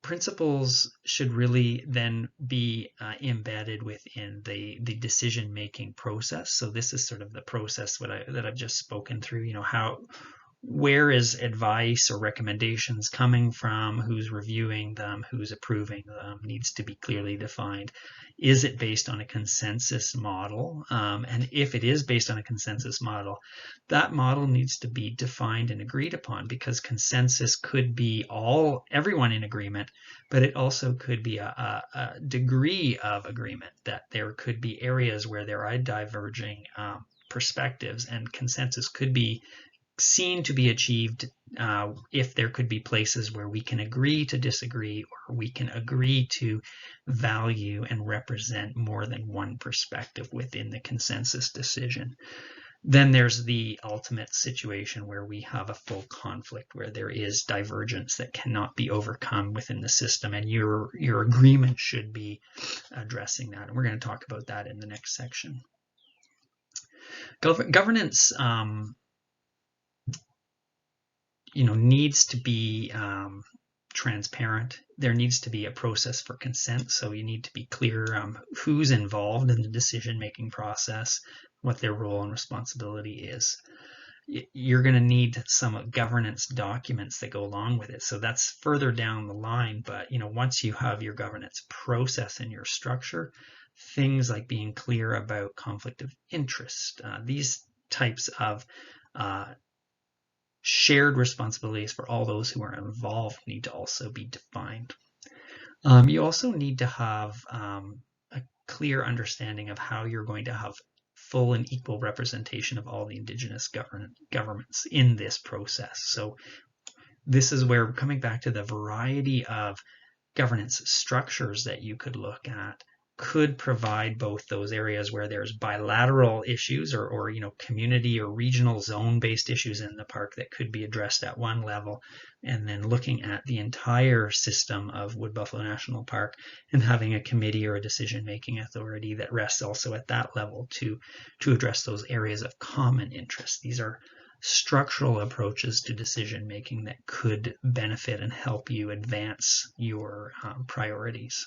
A: principles should really then be embedded within the decision-making process. So this is sort of the process that I've just spoken through. You know, where is advice or recommendations coming from? Who's reviewing them? Who's approving them? Needs to be clearly defined. Is it based on a consensus model? And if it is based on a consensus model, that model needs to be defined and agreed upon, because consensus could be everyone in agreement, but it also could be a degree of agreement, that there could be areas where there are diverging perspectives, and consensus could be seen to be achieved if there could be places where we can agree to disagree, or we can agree to value and represent more than one perspective within the consensus decision. Then there's the ultimate situation where we have a full conflict, where there is divergence that cannot be overcome within the system, and your agreement should be addressing that. And we're going to talk about that in the next section. Governance needs to be transparent. There needs to be a process for consent, so you need to be clear who's involved in the decision-making process, what their role and responsibility is. You're going to need some governance documents that go along with it. So that's further down the line, but once you have your governance process and your structure, things like being clear about conflict of interest, these types of shared responsibilities for all those who are involved need to also be defined. You also need to have a clear understanding of how you're going to have full and equal representation of all the Indigenous governments in this process. So this is where, coming back to the variety of governance structures that you could look at, could provide both those areas where there's bilateral issues or community or regional zone-based issues in the park that could be addressed at one level, and then looking at the entire system of Wood Buffalo National Park and having a committee or a decision-making authority that rests also at that level to address those areas of common interest. These are structural approaches to decision-making that could benefit and help you advance your priorities.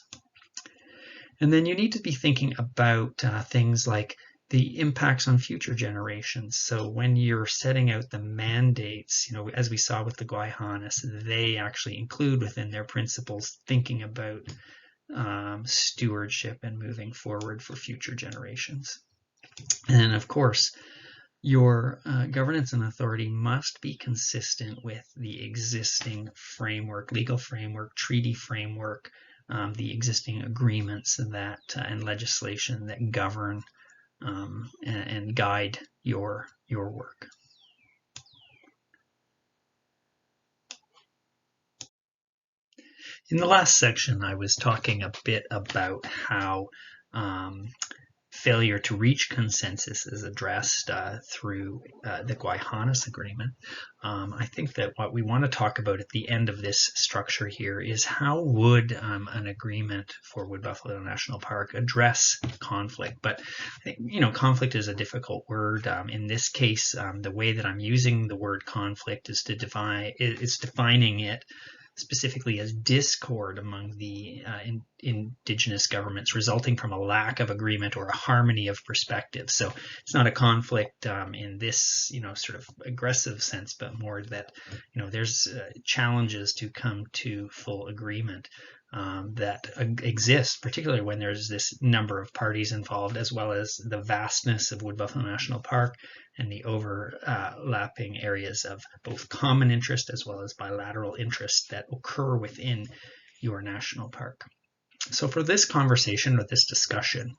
A: And then you need to be thinking about things like the impacts on future generations. So when you're setting out the mandates, as we saw with the Guayhanas, they actually include within their principles thinking about stewardship and moving forward for future generations. And of course, your governance and authority must be consistent with the existing framework, legal framework, treaty framework, the existing agreements that and legislation that govern and guide your work. In the last section, I was talking a bit about how failure to reach consensus is addressed through the Guayhanas Agreement. I think that what we want to talk about at the end of this structure here is how would an agreement for Wood Buffalo National Park address conflict. But I think, conflict is a difficult word. In this case, the way that I'm using the word conflict is defining it specifically as discord among the Indigenous governments resulting from a lack of agreement or a harmony of perspectives. So it's not a conflict in this, sort of aggressive sense, but more that, there's challenges to come to full agreement that exist, particularly when there's this number of parties involved, as well as the vastness of Wood Buffalo National Park and the overlapping areas of both common interest as well as bilateral interest that occur within your national park. So for this conversation or this discussion,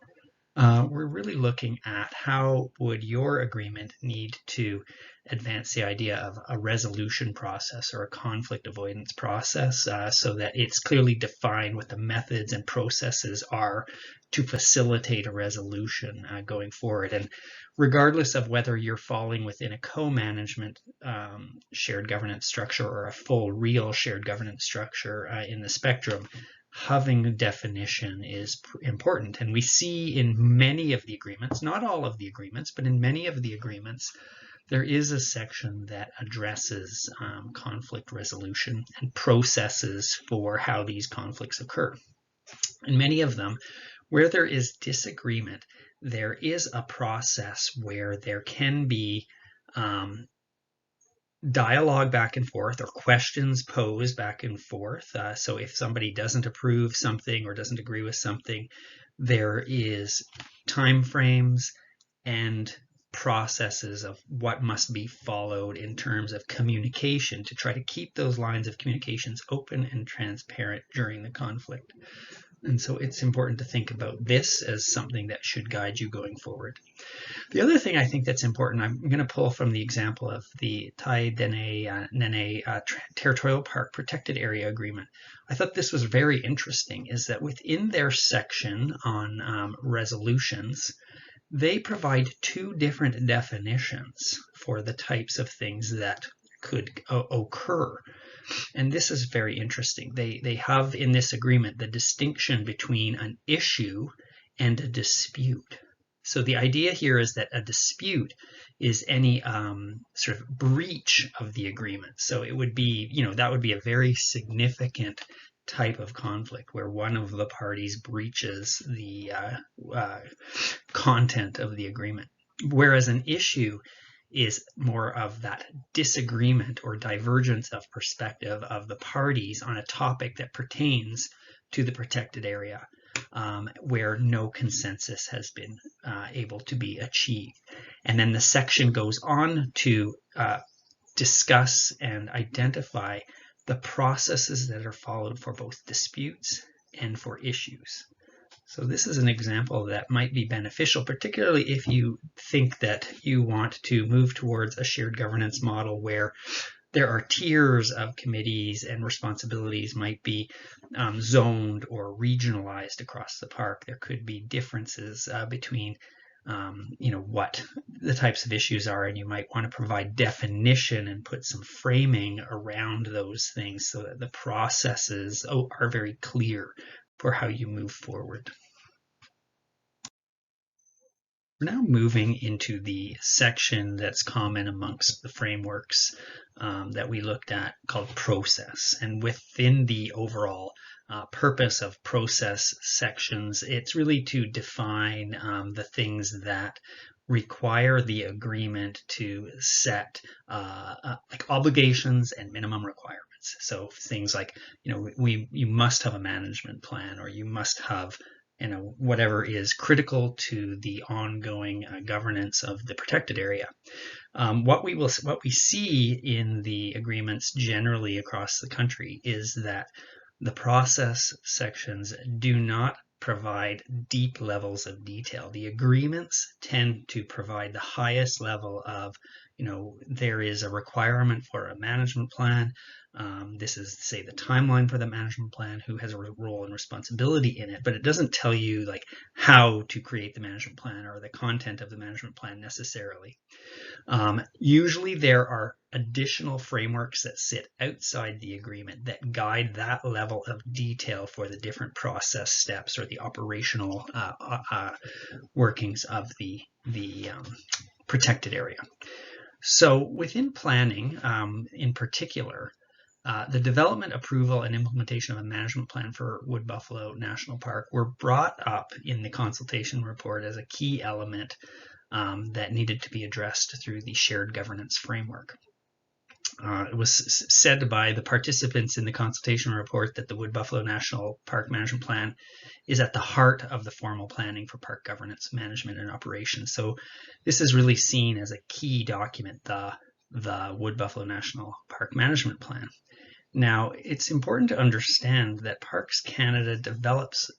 A: we're really looking at how would your agreement need to advance the idea of a resolution process or a conflict avoidance process so that it's clearly defined what the methods and processes are to facilitate a resolution going forward. And regardless of whether you're falling within a co-management shared governance structure or a full real shared governance structure in the spectrum, having a definition is important. And we see in many of the agreements, not all of the agreements, but in many of the agreements, there is a section that addresses conflict resolution and processes for how these conflicts occur. And many of them, where there is disagreement, there is a process where there can be dialogue back and forth, or questions posed back and forth. So if somebody doesn't approve something or doesn't agree with something, there is time frames and processes of what must be followed in terms of communication to try to keep those lines of communications open and transparent during the conflict. And so it's important to think about this as something that should guide you going forward. The other thing I think that's important, I'm going to pull from the example of the Tai Dene Nene Territorial Park Protected Area Agreement. I thought this was very interesting, is that within their section on resolutions, they provide two different definitions for the types of things that could occur. And this is very interesting. They have in this agreement the distinction between an issue and a dispute. So the idea here is that a dispute is any sort of breach of the agreement. So it would be, that would be a very significant type of conflict where one of the parties breaches the content of the agreement. Whereas an issue is more of that disagreement or divergence of perspective of the parties on a topic that pertains to the protected area, where no consensus has been able to be achieved. And then the section goes on to discuss and identify the processes that are followed for both disputes and for issues. So this is an example that might be beneficial, particularly if you think that you want to move towards a shared governance model where there are tiers of committees and responsibilities might be zoned or regionalized across the park. There could be differences between what the types of issues are, and you might want to provide definition and put some framing around those things so that the processes are very clear for how you move forward. We're now moving into the section that's common amongst the frameworks that we looked at called process. And within the overall purpose of process sections, it's really to define the things that require the agreement to set like obligations and minimum requirements. So things like, you must have a management plan, or you must have whatever is critical to the ongoing governance of the protected area. What we see in the agreements generally across the country is that the process sections do not provide deep levels of detail. The agreements tend to provide the highest level of, there is a requirement for a management plan. This is, say, the timeline for the management plan, who has a role and responsibility in it, but it doesn't tell you like how to create the management plan or the content of the management plan necessarily. Usually there are additional frameworks that sit outside the agreement that guide that level of detail for the different process steps or the operational workings of the protected area. So within planning, in particular, the development, approval, and implementation of a management plan for Wood Buffalo National Park were brought up in the consultation report as a key element that needed to be addressed through the shared governance framework. It was said by the participants in the consultation report that the Wood Buffalo National Park Management Plan is at the heart of the formal planning for park governance, management, and operations. So this is really seen as a key document, the Wood Buffalo National Park Management Plan. Now, it's important to understand that Parks Canada develops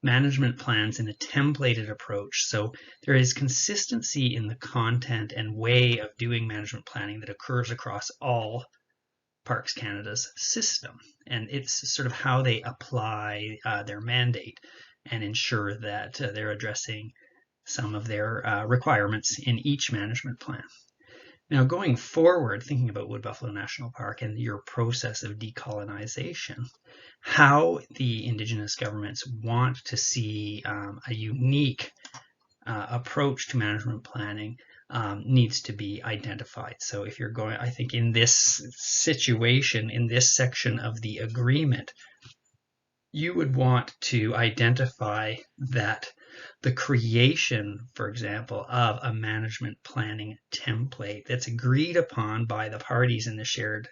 A: management plans in a templated approach. So there is consistency in the content and way of doing management planning that occurs across all Parks Canada's system. And it's sort of how they apply their mandate and ensure that they're addressing some of their requirements in each management plan. Now, going forward, thinking about Wood Buffalo National Park and your process of decolonization, how the Indigenous governments want to see a unique approach to management planning needs to be identified. So if you're going, I think in this situation, in this section of the agreement, you would want to identify that the creation, for example, of a management planning template that's agreed upon by the parties in the shared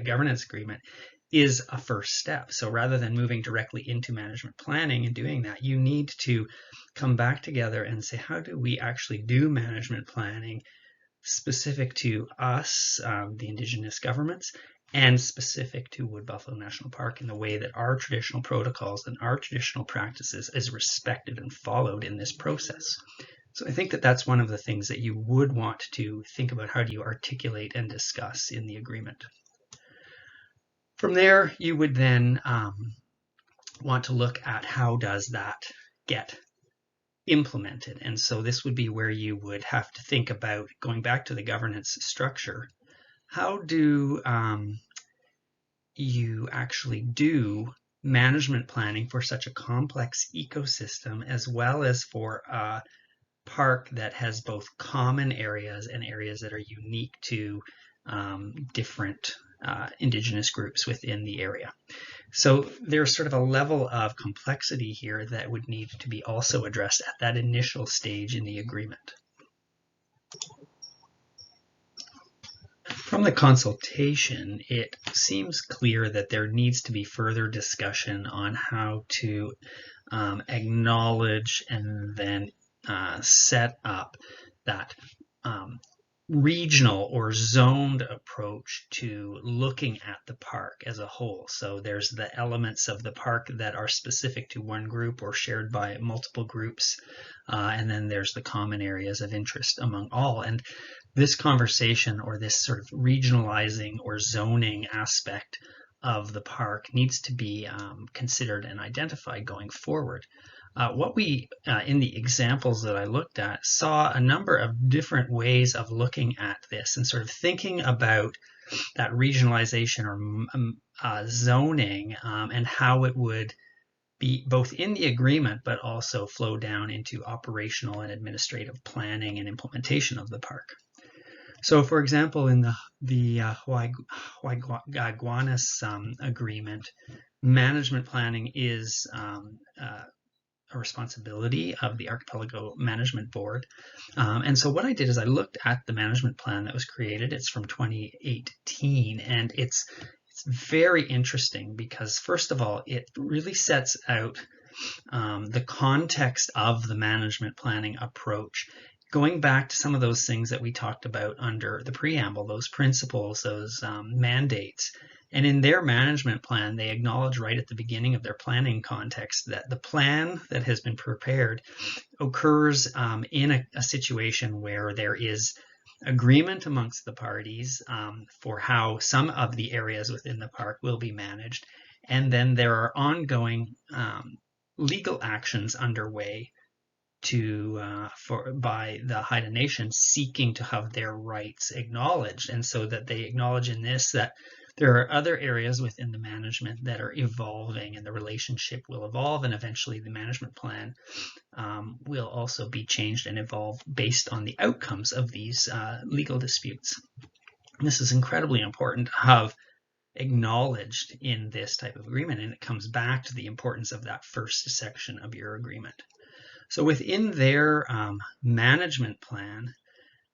A: governance agreement is a first step. So rather than moving directly into management planning and doing that, you need to come back together and say, how do we actually do management planning specific to us, the Indigenous governments, and specific to Wood Buffalo National Park in the way that our traditional protocols and our traditional practices is respected and followed in this process. So I think that that's one of the things that you would want to think about. How do you articulate and discuss in the agreement? From there, you would then want to look at how does that get implemented. And so this would be where you would have to think about, going back to the governance structure, how do you actually do management planning for such a complex ecosystem, as well as for a park that has both common areas and areas that are unique to different Indigenous groups within the area. So there's sort of a level of complexity here that would need to be also addressed at that initial stage in the agreement. From the consultation, it seems clear that there needs to be further discussion on how to acknowledge and then set up that regional or zoned approach to looking at the park as a whole. So there's the elements of the park that are specific to one group or shared by multiple groups, and then there's the common areas of interest among all. And this conversation, or this sort of regionalizing or zoning aspect of the park, needs to be considered and identified going forward. What we, in the examples that I looked at, saw a number of different ways of looking at this and sort of thinking about that regionalization or zoning and how it would be both in the agreement but also flow down into operational and administrative planning and implementation of the park. So, for example, in the Waiguanis agreement, management planning is a responsibility of the Archipelago Management Board. And so what I did is I looked at the management plan that was created. It's from 2018, and it's very interesting because, first of all, it really sets out the context of the management planning approach, going back to some of those things that we talked about under the preamble, those principles, those mandates. And in their management plan, they acknowledge right at the beginning of their planning context that the plan that has been prepared occurs in a situation where there is agreement amongst the parties for how some of the areas within the park will be managed. And then there are ongoing legal actions underway by the Haida Nation seeking to have their rights acknowledged. And so that they acknowledge in this that there are other areas within the management that are evolving, and the relationship will evolve, and eventually the management plan will also be changed and evolve based on the outcomes of these legal disputes. And this is incredibly important to have acknowledged in this type of agreement, and it comes back to the importance of that first section of your agreement. So within their management plan,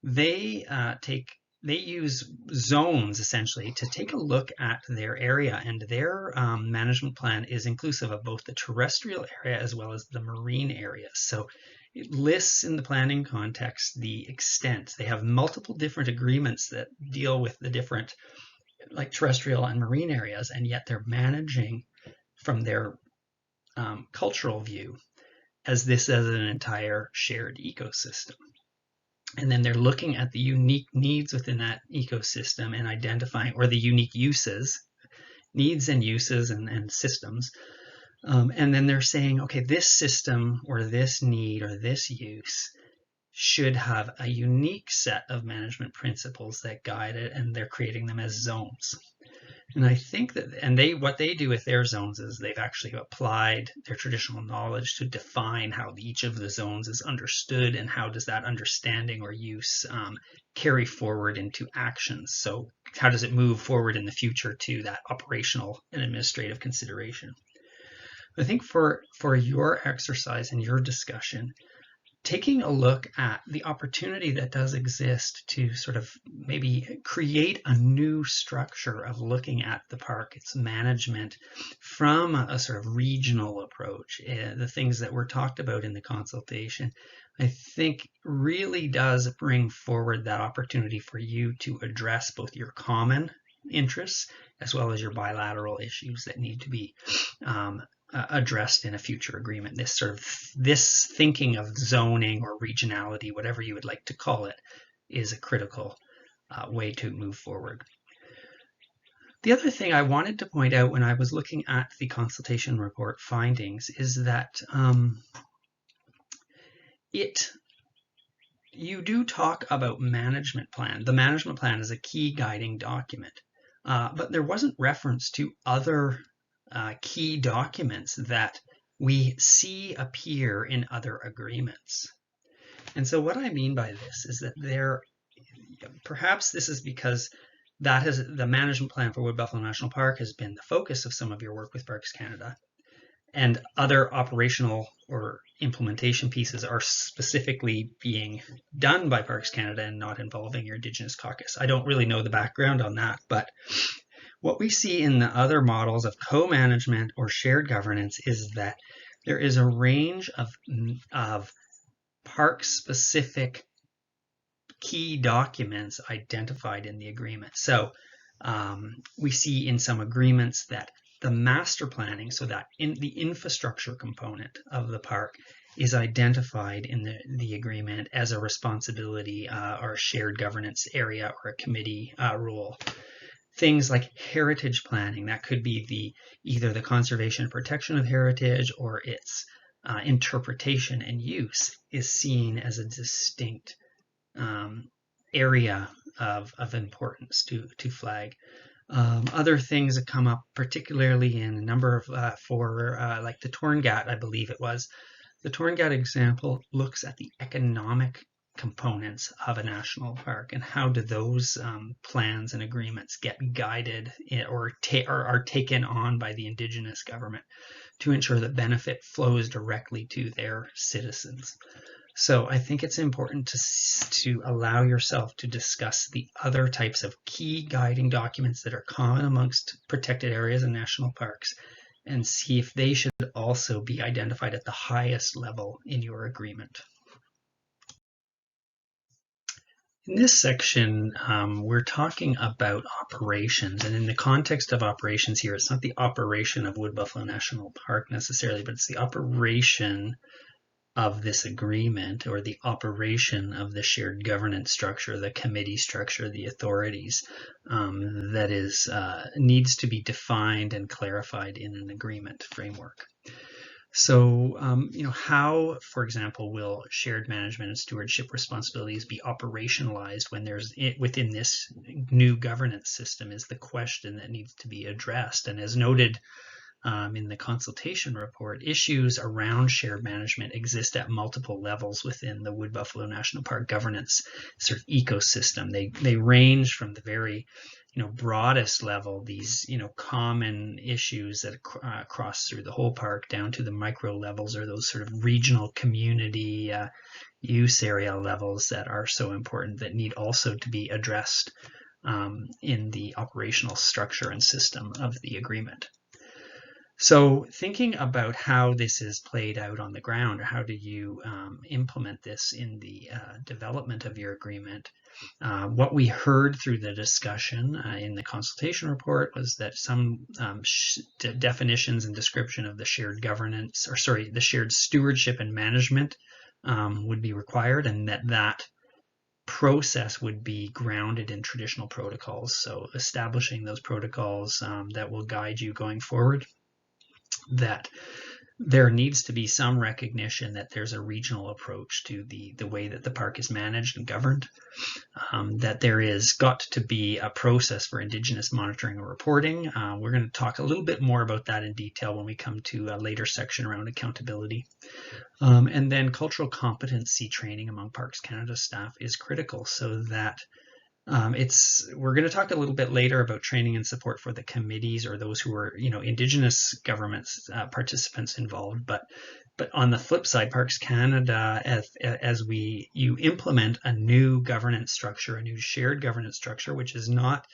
A: they use zones essentially to take a look at their area, and their management plan is inclusive of both the terrestrial area as well as the marine areas. So it lists in the planning context the extent. They have multiple different agreements that deal with the different like terrestrial and marine areas, and yet they're managing from their cultural view as an entire shared ecosystem. And then they're looking at the unique needs within that ecosystem and identifying, or the unique needs and uses and systems. And then they're saying, okay, this system or this need or this use should have a unique set of management principles that guide it, and they're creating them as zones. And I think that, what they do with their zones is they've actually applied their traditional knowledge to define how each of the zones is understood and how does that understanding or use carry forward into actions. So how does it move forward in the future to that operational and administrative consideration? I think for your exercise and your discussion, taking a look at the opportunity that does exist to sort of maybe create a new structure of looking at the park, its management from a sort of regional approach, the things that were talked about in the consultation, I think really does bring forward that opportunity for you to address both your common interests as well as your bilateral issues that need to be addressed in a future agreement. This thinking of zoning or regionality, whatever you would like to call it, is a critical way to move forward. The other thing I wanted to point out when I was looking at the consultation report findings is that you do talk about management plan. The management plan is a key guiding document, but there wasn't reference to other key documents that we see appear in other agreements. And so what I mean by this is that perhaps this is because the management plan for Wood Buffalo National Park has been the focus of some of your work with Parks Canada, and other operational or implementation pieces are specifically being done by Parks Canada and not involving your Indigenous caucus. I don't really know the background on that, but what we see in the other models of co-management or shared governance is that there is a range of park-specific key documents identified in the agreement. So we see in some agreements that the master planning, so that in the infrastructure component of the park, is identified in the agreement as a responsibility or a shared governance area or a committee role. Things like heritage planning, that could be either the conservation and protection of heritage or its interpretation and use, is seen as a distinct area of importance to flag. Other things that come up, particularly in a number of like the Torngat, I believe it was. The Torngat example looks at the economic components of a national park and how do those plans and agreements get guided or are taken on by the Indigenous government to ensure that benefit flows directly to their citizens. So I think it's important to allow yourself to discuss the other types of key guiding documents that are common amongst protected areas and national parks and see if they should also be identified at the highest level in your agreement. In this section, we're talking about operations, and in the context of operations here, it's not the operation of Wood Buffalo National Park necessarily, but it's the operation of this agreement or the operation of the shared governance structure, the committee structure, the authorities that needs to be defined and clarified in an agreement framework. So, how, for example, will shared management and stewardship responsibilities be operationalized when within this new governance system is the question that needs to be addressed. And as noted in the consultation report, issues around shared management exist at multiple levels within the Wood Buffalo National Park governance sort of ecosystem. They range from the very broadest level, these common issues that cross through the whole park, down to the micro levels or those sort of regional community use area levels that are so important that need also to be addressed in the operational structure and system of the agreement. So thinking about how this is played out on the ground, or how do you implement this in the development of your agreement, what we heard through the discussion in the consultation report was that some definitions and description of the shared governance, the shared stewardship and management would be required, and that process would be grounded in traditional protocols. So establishing those protocols that will guide you going forward, that there needs to be some recognition that there's a regional approach to the way that the park is managed and governed, that there is got to be a process for Indigenous monitoring and reporting. We're going to talk a little bit more about that in detail when we come to a later section around accountability. And then cultural competency training among Parks Canada staff is critical, so that we're going to talk a little bit later about training and support for the committees or those who are, Indigenous governments participants involved. But on the flip side, Parks Canada, as you implement a new governance structure, a new shared governance structure, which is not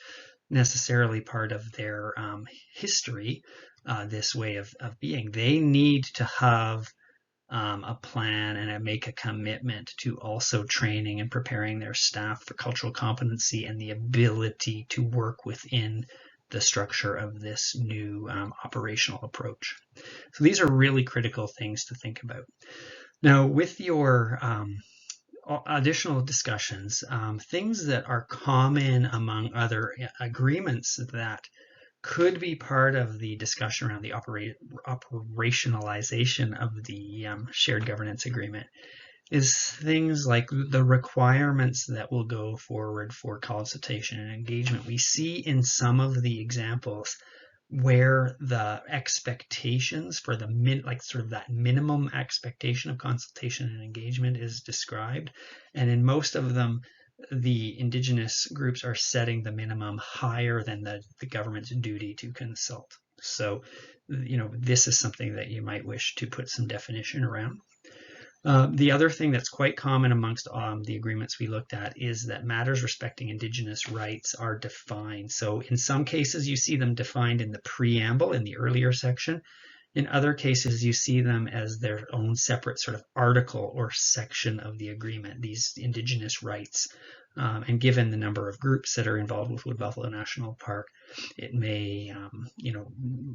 A: necessarily part of their history, this way of being, they need to have a plan and make a commitment to also training and preparing their staff for cultural competency and the ability to work within the structure of this new operational approach. So these are really critical things to think about. Now, with your additional discussions, things that are common among other agreements that could be part of the discussion around the operationalization of the shared governance agreement is things like the requirements that will go forward for consultation and engagement. We see in some of the examples where the expectations for the that minimum expectation of consultation and engagement is described, and in most of them the Indigenous groups are setting the minimum higher than the government's duty to consult. So, this is something that you might wish to put some definition around. The other thing that's quite common amongst the agreements we looked at is that matters respecting Indigenous rights are defined. So in some cases, you see them defined in the preamble in the earlier section. In other cases, you see them as their own separate sort of article or section of the agreement, these Indigenous rights. And given the number of groups that are involved with Wood Buffalo National Park, it may,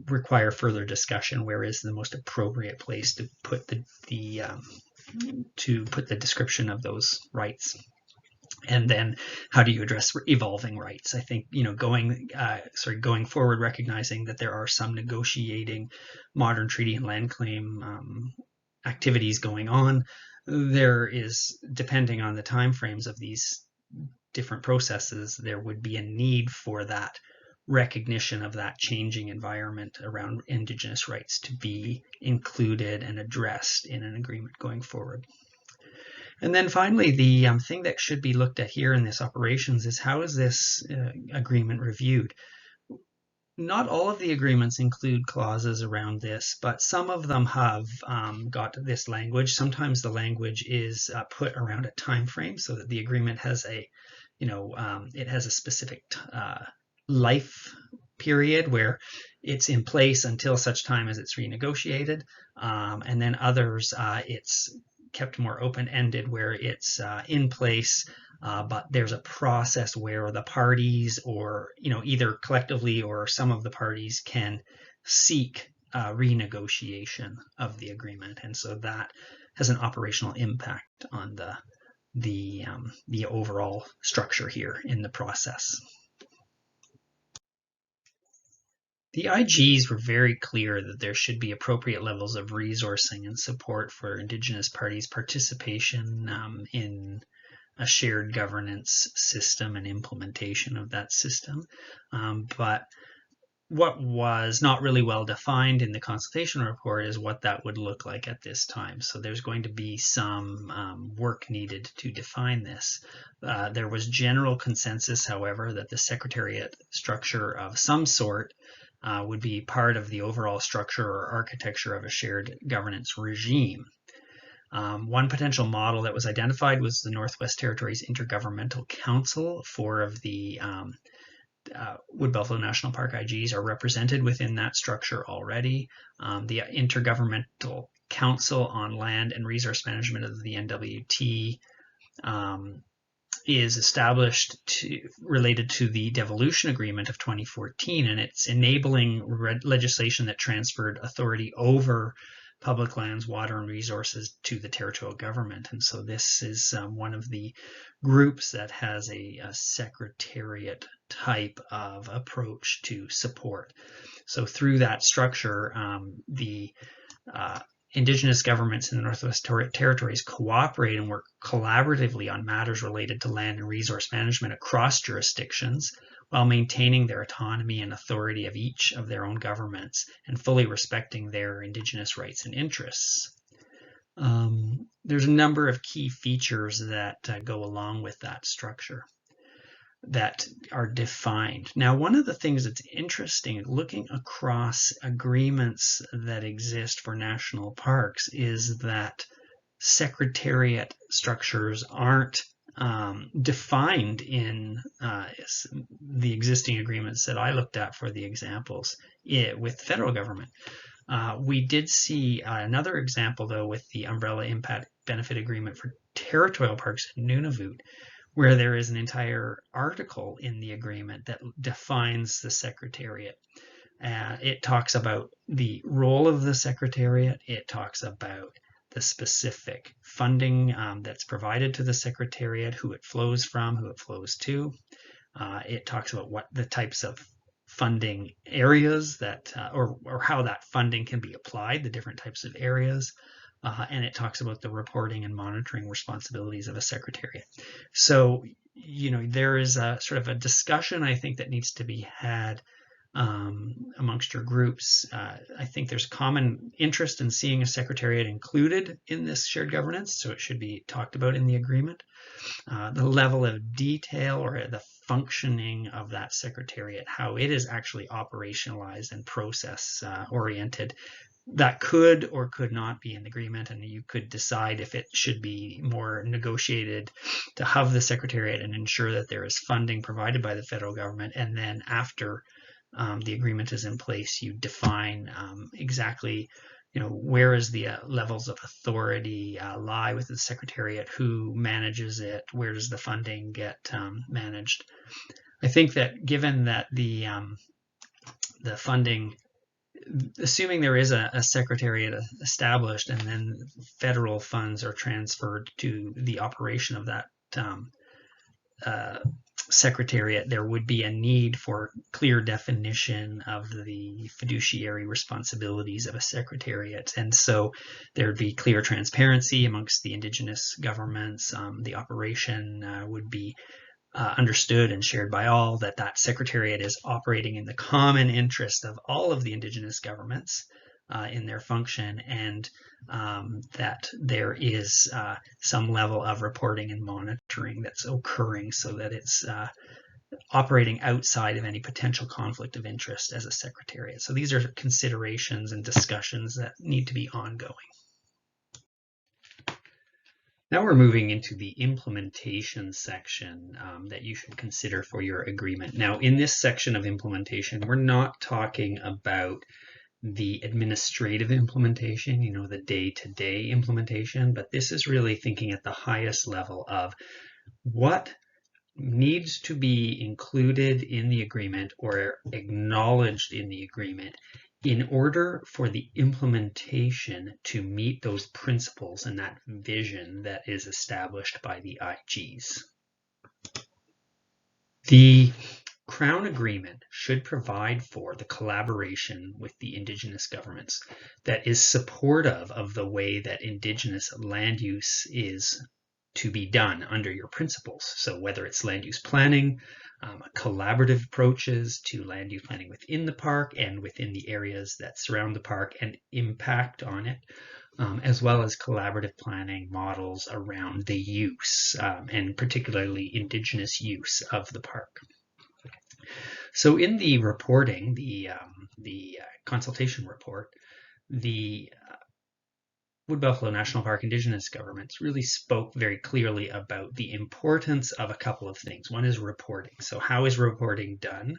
A: require further discussion. Where is the most appropriate place to put the description of those rights? And then how do you address evolving rights? I think, going forward, recognizing that there are some negotiating modern treaty and land claim activities going on. There is, depending on the timeframes of these different processes, there would be a need for that recognition of that changing environment around Indigenous rights to be included and addressed in an agreement going forward. And then finally, the thing that should be looked at here in this operations is how is this agreement reviewed? Not all of the agreements include clauses around this, but some of them have got this language. Sometimes the language is put around a time frame so that the agreement has it has a specific life period where it's in place until such time as it's renegotiated. And then others, it's kept more open-ended where it's in place, but there's a process where the parties, or either collectively or some of the parties, can seek renegotiation of the agreement, and so that has an operational impact on the overall structure here in the process. The IGs were very clear that there should be appropriate levels of resourcing and support for Indigenous parties' participation in a shared governance system and implementation of that system. But what was not really well defined in the consultation report is what that would look like at this time. So there's going to be some work needed to define this. There was general consensus, however, that the secretariat structure of some sort would be part of the overall structure or architecture of a shared governance regime. One potential model that was identified was the Northwest Territories Intergovernmental Council. 4 of the Wood Buffalo National Park IGs are represented within that structure already. The Intergovernmental Council on Land and Resource Management of the NWT is established related to the Devolution Agreement of 2014, and it's enabling legislation that transferred authority over public lands, water, and resources to the territorial government. And so this is one of the groups that has a secretariat type of approach to support. So through that structure, the Indigenous governments in the Northwest Territories cooperate and work collaboratively on matters related to land and resource management across jurisdictions while maintaining their autonomy and authority of each of their own governments and fully respecting their Indigenous rights and interests. There's a number of key features that go along with that structure that are defined. Now, one of the things that's interesting looking across agreements that exist for national parks is that secretariat structures aren't defined in the existing agreements that I looked at for the examples with the federal government. We did see another example, though, with the Umbrella Impact Benefit Agreement for territorial parks in Nunavut, where there is an entire article in the agreement that defines the secretariat. It talks about the role of the secretariat. It talks about the specific funding that's provided to the secretariat, who it flows from, who it flows to. It talks about what the types of funding areas that, or how that funding can be applied, the different types of areas. And it talks about the reporting and monitoring responsibilities of a secretariat. So, there is a sort of a discussion, I think, that needs to be had amongst your groups. I think there's common interest in seeing a secretariat included in this shared governance, so it should be talked about in the agreement. The level of detail or the functioning of that secretariat, how it is actually operationalized and process oriented, that could or could not be in the agreement, and you could decide if it should be more negotiated to have the secretariat and ensure that there is funding provided by the federal government, and then after the agreement is in place, you define exactly where is the levels of authority lie with the secretariat, who manages it, where does the funding get managed. I think that given that the funding, assuming there is a secretariat established and then federal funds are transferred to the operation of that secretariat, there would be a need for clear definition of the fiduciary responsibilities of a secretariat. And so there would be clear transparency amongst the Indigenous governments. The operation would be understood and shared by all, that secretariat is operating in the common interest of all of the Indigenous governments in their function, and that there is some level of reporting and monitoring that's occurring so that it's operating outside of any potential conflict of interest as a secretariat. So these are considerations and discussions that need to be ongoing. Now we're moving into the implementation section that you should consider for your agreement. Now, in this section of implementation, we're not talking about the administrative implementation, the day-to-day implementation, but this is really thinking at the highest level of what needs to be included in the agreement or acknowledged in the agreement in order for the implementation to meet those principles and that vision that is established by the IGs. The Crown Agreement should provide for the collaboration with the Indigenous governments that is supportive of the way that Indigenous land use is to be done under your principles. So whether it's land use planning, collaborative approaches to land use planning within the park and within the areas that surround the park and impact on it, as well as collaborative planning models around the use and particularly Indigenous use of the park. So in the reporting, the consultation report, the Wood Buffalo National Park Indigenous governments really spoke very clearly about the importance of a couple of things. One is reporting. So how is reporting done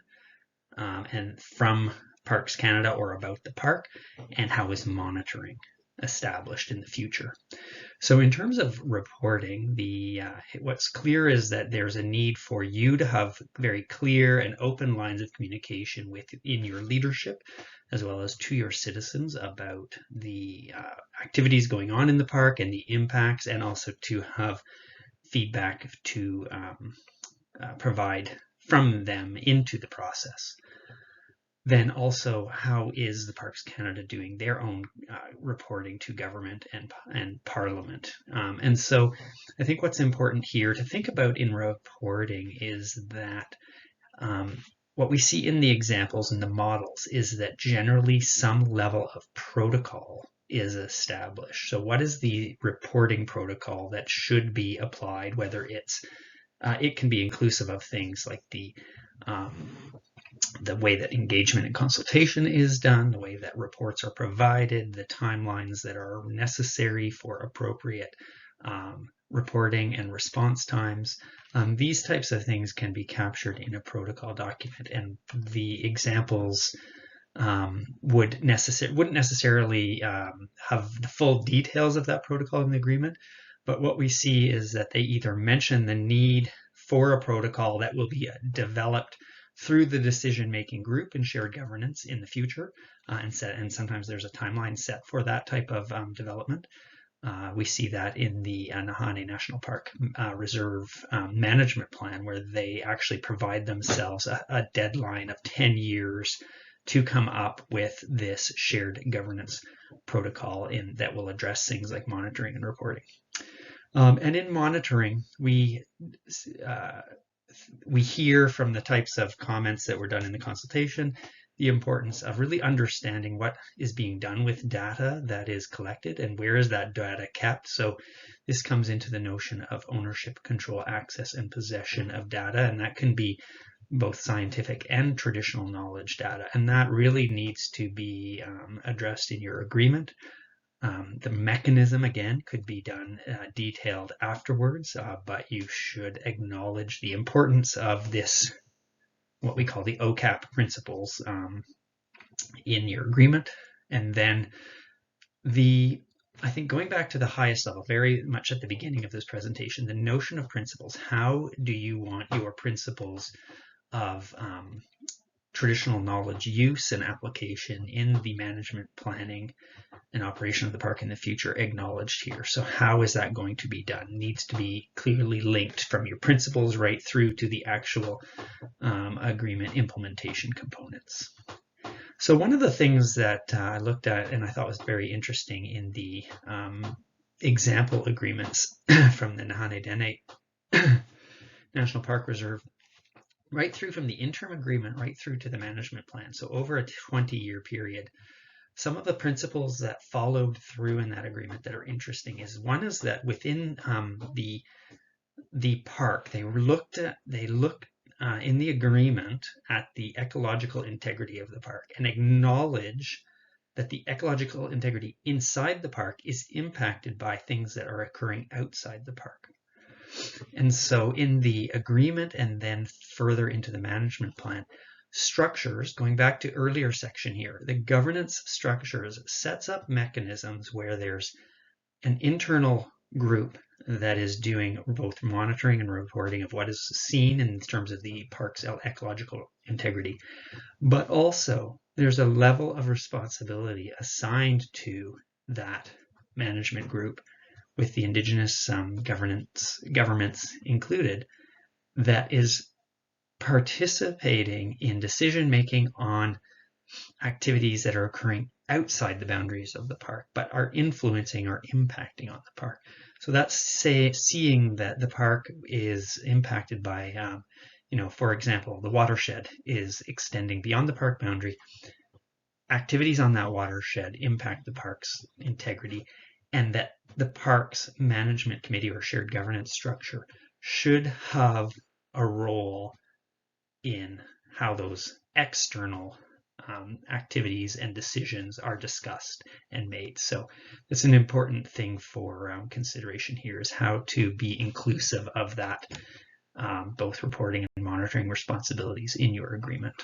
A: and from Parks Canada or about the park, and how is monitoring established in the future? So in terms of reporting, what's clear is that there's a need for you to have very clear and open lines of communication within your leadership, as well as to your citizens, about the activities going on in the park and the impacts, and also to have feedback to provide from them into the process. then also, how is the Parks Canada doing their own reporting to government and Parliament? And so I think what's important here to think about in reporting is that what we see in the examples and the models is that generally some level of protocol is established. So what is the reporting protocol that should be applied, whether it's it can be inclusive of things like the way that engagement and consultation is done, the way that reports are provided, the timelines that are necessary for appropriate reporting and response times. These types of things can be captured in a protocol document, and the examples wouldn't necessarily have the full details of that protocol in the agreement, but what we see is that they either mention the need for a protocol that will be developed through the decision-making group in shared governance in the future, and sometimes there's a timeline set for that type of development. We see that in the Nahanni National Park Reserve Management Plan, where they actually provide themselves a deadline of 10 years to come up with this shared governance protocol that will address things like monitoring and reporting. And in monitoring, we hear from the types of comments that were done in the consultation the importance of really understanding what is being done with data that is collected and where is that data kept. So this comes into the notion of ownership, control, access, and possession of data, and that can be both scientific and traditional knowledge data, and that really needs to be addressed in your agreement. The mechanism, again, could be done detailed afterwards, but you should acknowledge the importance of this, what we call the OCAP principles, in your agreement. And then I think going back to the highest level, very much at the beginning of this presentation, the notion of principles. How do you want your principles of traditional knowledge use and application in the management, planning, and operation of the park in the future acknowledged here? So how is that going to be done? It needs to be clearly linked from your principles right through to the actual agreement implementation components. So one of the things that I looked at and I thought was very interesting in the example agreements from the Nahanni Dene National Park Reserve, right through from the interim agreement right through to the management plan, so over a 20-year period, some of the principles that followed through in that agreement that are interesting is one is that within the park, they looked in the agreement at the ecological integrity of the park and acknowledge that the ecological integrity inside the park is impacted by things that are occurring outside the park. And so in the agreement and then further into the management plan, structures, going back to earlier section here, the governance structures sets up mechanisms where there's an internal group that is doing both monitoring and reporting of what is seen in terms of the park's ecological integrity, but also there's a level of responsibility assigned to that management group with the Indigenous governments included that is participating in decision-making on activities that are occurring outside the boundaries of the park, but are influencing or impacting on the park. So that's seeing that the park is impacted by, for example, the watershed is extending beyond the park boundary. Activities on that watershed impact the park's integrity, and that the park's management committee or shared governance structure should have a role in how those external activities and decisions are discussed and made. So it's an important thing for consideration here, is how to be inclusive of that, both reporting and monitoring responsibilities in your agreement.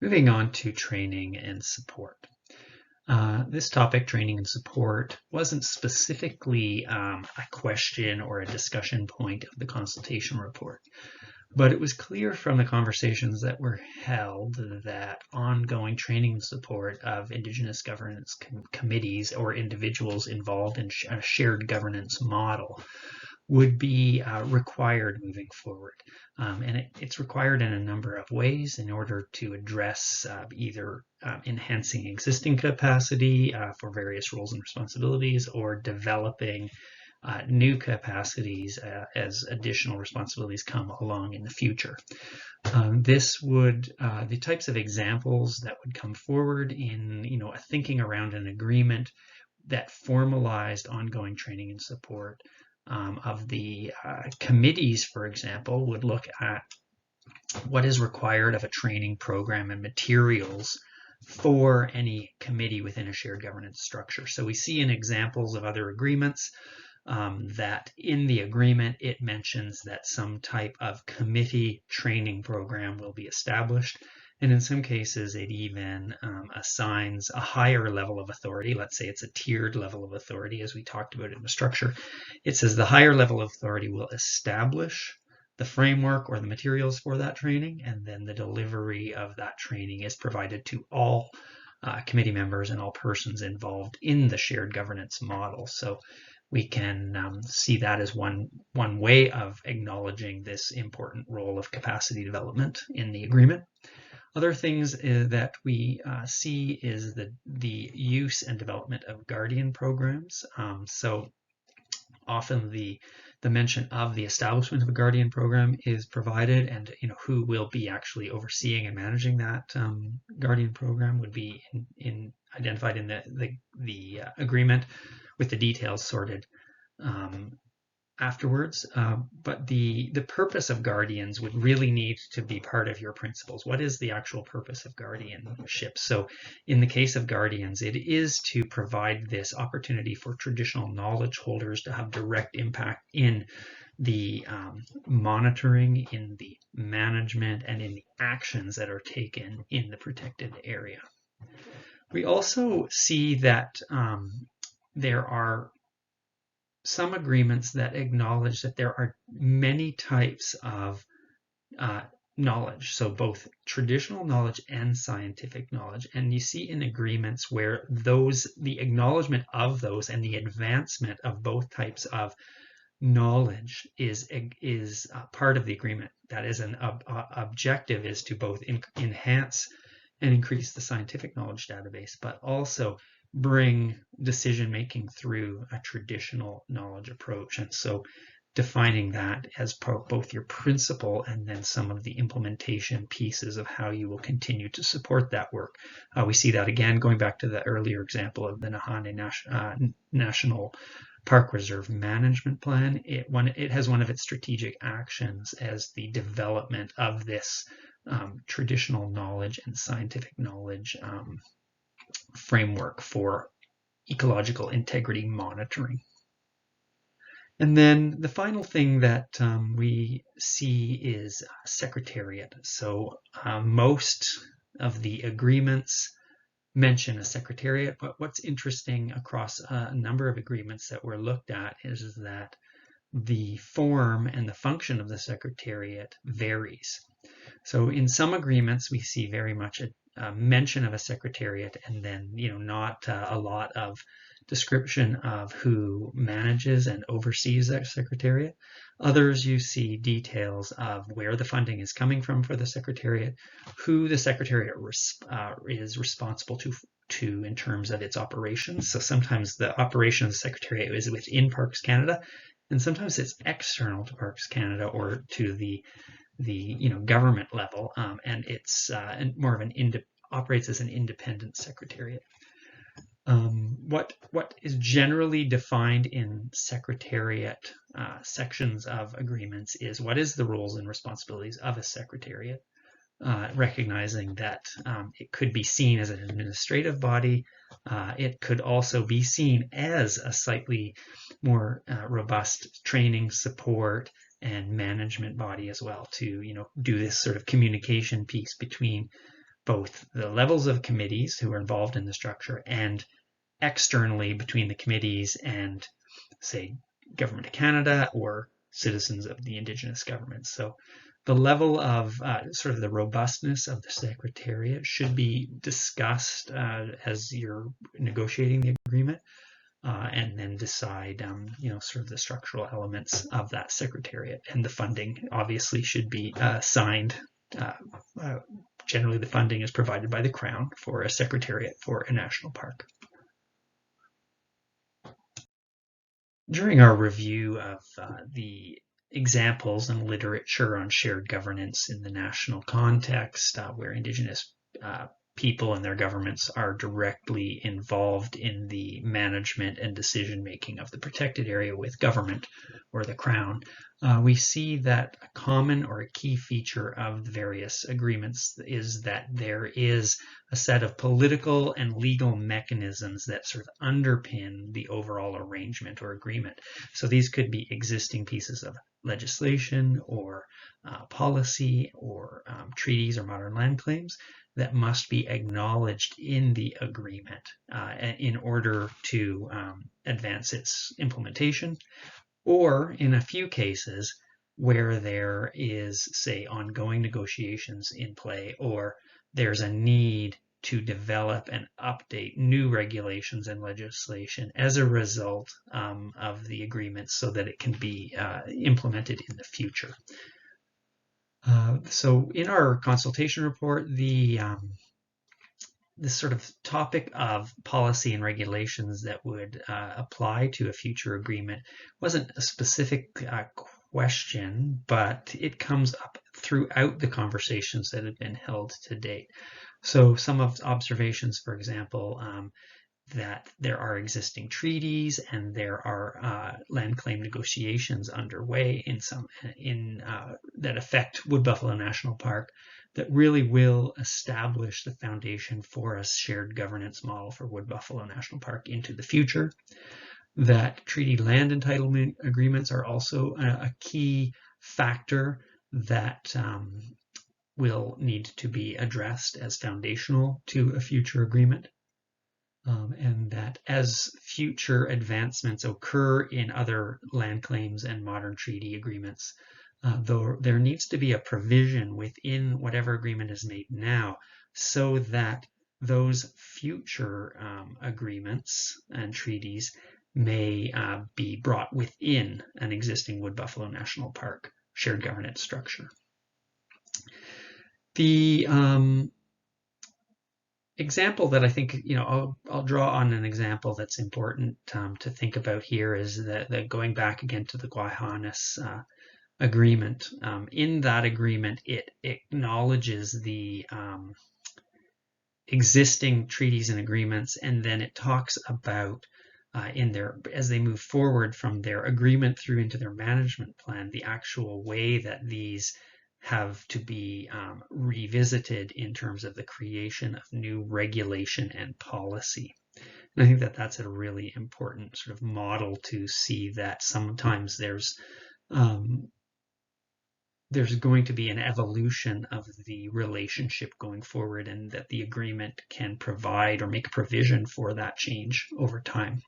A: Moving on to training and support. This topic, training and support, wasn't specifically a question or a discussion point of the consultation report, but it was clear from the conversations that were held that ongoing training and support of Indigenous governance committees or individuals involved in a shared governance model would be required moving forward. And it's required in a number of ways in order to address either enhancing existing capacity for various roles and responsibilities, or developing new capacities as additional responsibilities come along in the future. The types of examples that would come forward in, a thinking around an agreement that formalized ongoing training and support of the committees, for example, would look at what is required of a training program and materials for any committee within a shared governance structure. So we see in examples of other agreements that in the agreement it mentions that some type of committee training program will be established. And in some cases, it even assigns a higher level of authority. Let's say it's a tiered level of authority, as we talked about in the structure. It says the higher level of authority will establish the framework or the materials for that training, and then the delivery of that training is provided to all committee members and all persons involved in the shared governance model. So we can see that as one way of acknowledging this important role of capacity development in the agreement. Other things that we see is the use and development of guardian programs. So often the mention of the establishment of a guardian program is provided, and who will be actually overseeing and managing that guardian program would be identified in the agreement, with the details sorted afterwards. But the purpose of guardians would really need to be part of your principles. What is the actual purpose of guardianship? So in the case of guardians, it is to provide this opportunity for traditional knowledge holders to have direct impact in the monitoring, in the management, and in the actions that are taken in the protected area. We also see that there are some agreements that acknowledge that there are many types of knowledge, so both traditional knowledge and scientific knowledge. And you see in agreements where the acknowledgement of those and the advancement of both types of knowledge is part of the agreement. That is, an objective is to both enhance and increase the scientific knowledge database, but also bring decision-making through a traditional knowledge approach. And so defining that as both your principle and then some of the implementation pieces of how you will continue to support that work. We see that again, going back to the earlier example of the Nahan National Park Reserve Management Plan. It has one of its strategic actions as the development of this traditional knowledge and scientific knowledge framework for ecological integrity monitoring. And then the final thing that we see is secretariat. So most of the agreements mention a secretariat, but what's interesting across a number of agreements that were looked at is that the form and the function of the secretariat varies. So in some agreements, we see very much a mention of a secretariat, and then not a lot of description of who manages and oversees that secretariat. Others, you see details of where the funding is coming from for the secretariat, who the secretariat is responsible to in terms of its operations. So sometimes the operation of the secretariat is within Parks Canada, and sometimes it's external to Parks Canada or to the government level, and it's more of operates as an independent secretariat. What is generally defined in secretariat sections of agreements is what is the roles and responsibilities of a secretariat, recognizing that it could be seen as an administrative body. It could also be seen as a slightly more robust training, support, and management body as well, to do this sort of communication piece between both the levels of committees who are involved in the structure and externally between the committees and, say, Government of Canada or citizens of the Indigenous governments. So the level of sort of the robustness of the Secretariat should be discussed as you're negotiating the agreement. and then decide, sort of the structural elements of that secretariat. And the funding obviously should be assigned. Generally, the funding is provided by the Crown for a secretariat for a national park. During our review of the examples and literature on shared governance in the national context, where Indigenous people and their governments are directly involved in the management and decision making of the protected area with government or the Crown, we see that a common or a key feature of the various agreements is that there is a set of political and legal mechanisms that sort of underpin the overall arrangement or agreement. So these could be existing pieces of legislation or policy or treaties or modern land claims that must be acknowledged in the agreement in order to advance its implementation, or in a few cases where there is, say, ongoing negotiations in play, or there's a need to develop and update new regulations and legislation as a result of the agreement so that it can be implemented in the future. So in our consultation report, this sort of topic of policy and regulations that would apply to a future agreement wasn't a specific question, but it comes up throughout the conversations that have been held to date. So some of the observations, for example, that there are existing treaties and there are land claim negotiations underway that affect Wood Buffalo National Park that really will establish the foundation for a shared governance model for Wood Buffalo National Park into the future. That treaty land entitlement agreements are also a key factor that will need to be addressed as foundational to a future agreement. And that as future advancements occur in other land claims and modern treaty agreements, though there needs to be a provision within whatever agreement is made now so that those future agreements and treaties may be brought within an existing Wood Buffalo National Park shared governance structure. The example that I think, I'll draw on an example that's important to think about here is that going back again to the Guayhanas agreement. In that agreement, it acknowledges the existing treaties and agreements, and then it talks about as they move forward from their agreement through into their management plan, the actual way that these have to be revisited in terms of the creation of new regulation and policy. And I think that that's a really important sort of model to see that sometimes there's going to be an evolution of the relationship going forward, and that the agreement can provide or make provision for that change over time.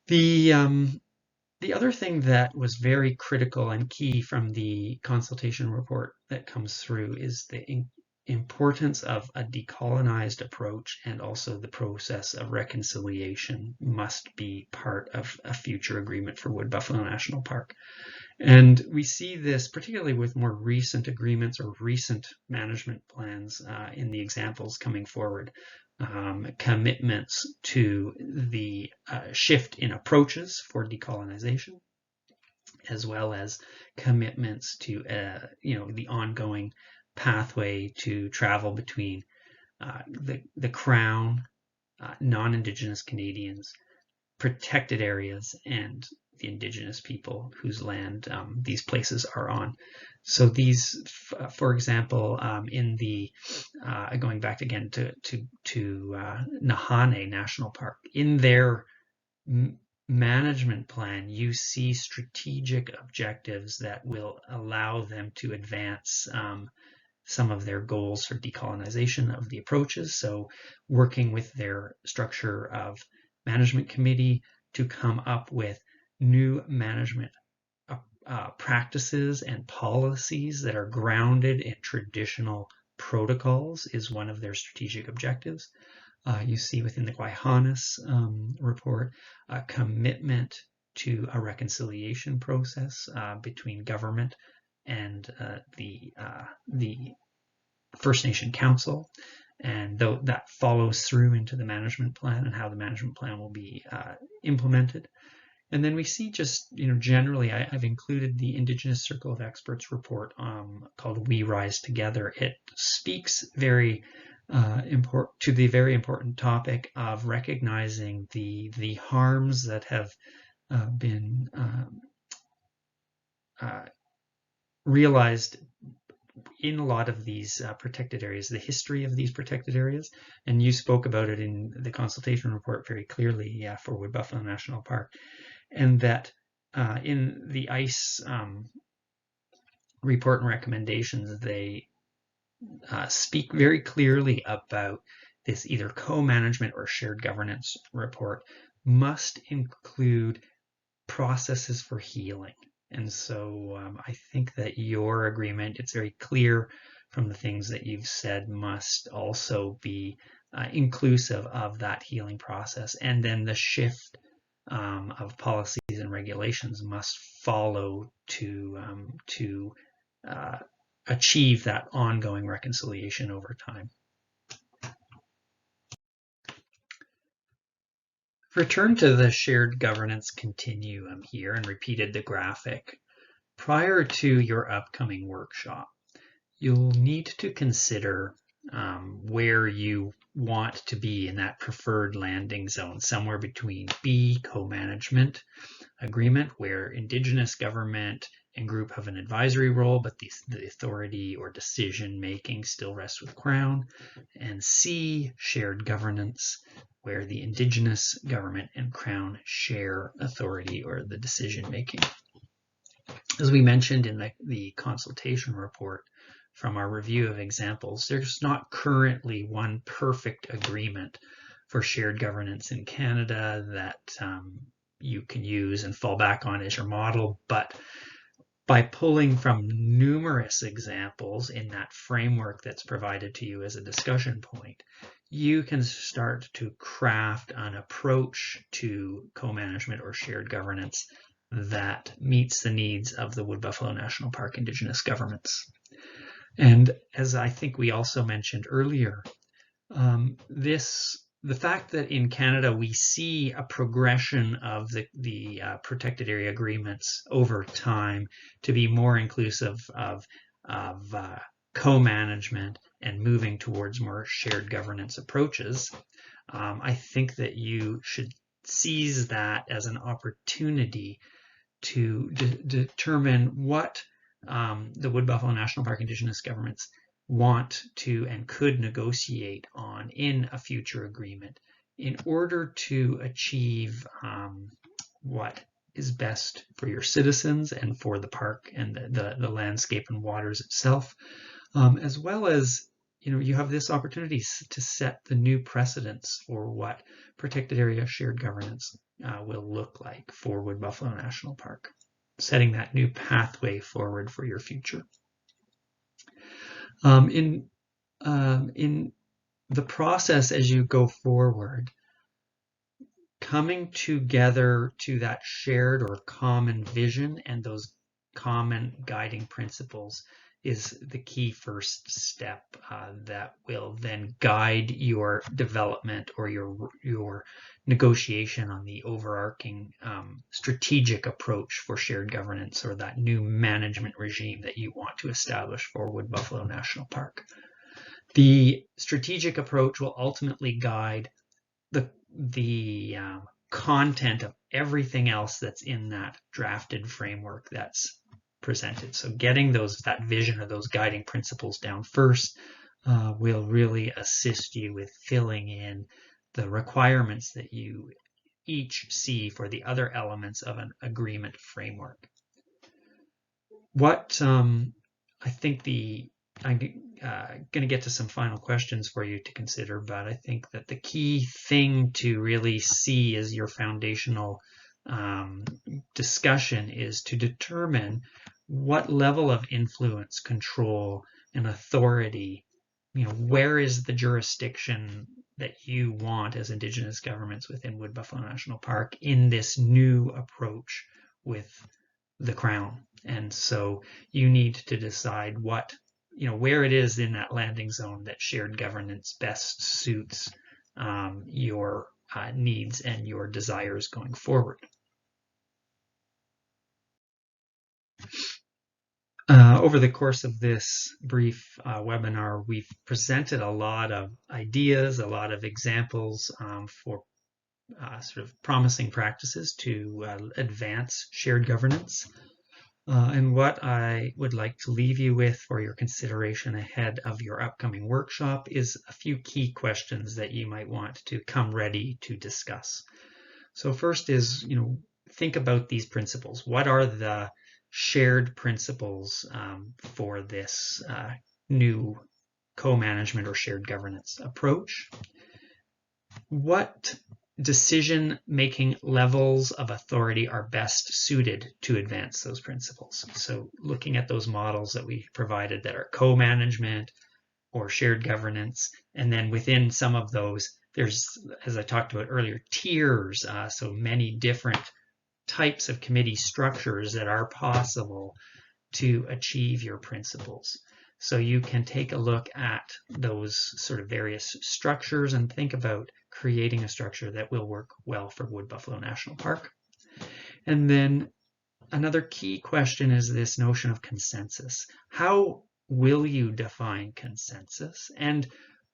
A: The other thing that was very critical and key from the consultation report that comes through is the importance of a decolonized approach, and also the process of reconciliation must be part of a future agreement for Wood Buffalo National Park. And we see this particularly with more recent agreements or recent management plans in the examples coming forward. Commitments to the shift in approaches for decolonization, as well as commitments to the ongoing pathway to travel between the Crown, non-Indigenous Canadians, protected areas, and the Indigenous people whose land these places are on. So these, for example, in the going back again to Nahane National Park, in their management plan, you see strategic objectives that will allow them to advance some of their goals for decolonization of the approaches. So working with their structure of management committee to come up with new management practices and policies that are grounded in traditional protocols is one of their strategic objectives. You see within the Guayhanas report a commitment to a reconciliation process between government and the First Nation Council, and that follows through into the management plan and how the management plan will be implemented. And then we see just, generally, I've included the Indigenous Circle of Experts report called We Rise Together. It speaks very to the very important topic of recognizing the harms that have been realized in a lot of these protected areas, the history of these protected areas. And you spoke about it in the consultation report very clearly for Wood Buffalo National Park. And that in the ICE report and recommendations, they speak very clearly about this either co-management or shared governance report must include processes for healing. And so I think that your agreement, it's very clear from the things that you've said, must also be inclusive of that healing process. And then the shift of policies and regulations must follow to achieve that ongoing reconciliation over time. Return to the shared governance continuum here and repeated the graphic. Prior to your upcoming workshop, you'll need to consider where you want to be in that preferred landing zone, somewhere between B, co-management agreement, where Indigenous government and group have an advisory role, but the authority or decision making still rests with Crown, and C, shared governance, where the Indigenous government and Crown share authority or the decision making. As we mentioned in the consultation report from our review of examples, there's not currently one perfect agreement for shared governance in Canada that you can use and fall back on as your model, but by pulling from numerous examples in that framework that's provided to you as a discussion point, you can start to craft an approach to co-management or shared governance that meets the needs of the Wood Buffalo National Park Indigenous governments. And as I think we also mentioned earlier, the fact that in Canada we see a progression of the protected area agreements over time to be more inclusive of co-management and moving towards more shared governance approaches, I think that you should seize that as an opportunity to determine what the Wood Buffalo National Park Indigenous governments want to and could negotiate on in a future agreement in order to achieve what is best for your citizens and for the park and the landscape and waters itself, as well as you have this opportunity to set the new precedents for what protected area shared governance will look like for Wood Buffalo National Park, setting that new pathway forward for your future. In the process as you go forward, coming together to that shared or common vision and those common guiding principles is the key first step that will then guide your development or your negotiation on the overarching strategic approach for shared governance or that new management regime that you want to establish for Wood Buffalo National Park. The strategic approach will ultimately guide the content of everything else that's in that drafted framework that's presented. So getting that vision or those guiding principles down first will really assist you with filling in the requirements that you each see for the other elements of an agreement framework. What I think I'm going to get to some final questions for you to consider, but I think that the key thing to really see as your foundational discussion is to determine what level of influence, control, and authority, where is the jurisdiction that you want as Indigenous governments within Wood Buffalo National Park in this new approach with the Crown. And so you need to decide where it is in that landing zone that shared governance best suits your needs and your desires going forward. Over the course of this brief webinar, we've presented a lot of ideas, a lot of examples for sort of promising practices to advance shared governance. And what I would like to leave you with for your consideration ahead of your upcoming workshop is a few key questions that you might want to come ready to discuss. So first is, think about these principles. What are the shared principles for this new co-management or shared governance approach? What decision-making levels of authority are best suited to advance those principles? So looking at those models that we provided that are co-management or shared governance, and then within some of those, there's, as I talked about earlier, tiers, so many different types of committee structures that are possible to achieve your principles. So you can take a look at those sort of various structures and think about creating a structure that will work well for Wood Buffalo National Park. And then another key question is this notion of consensus. How will you define consensus? And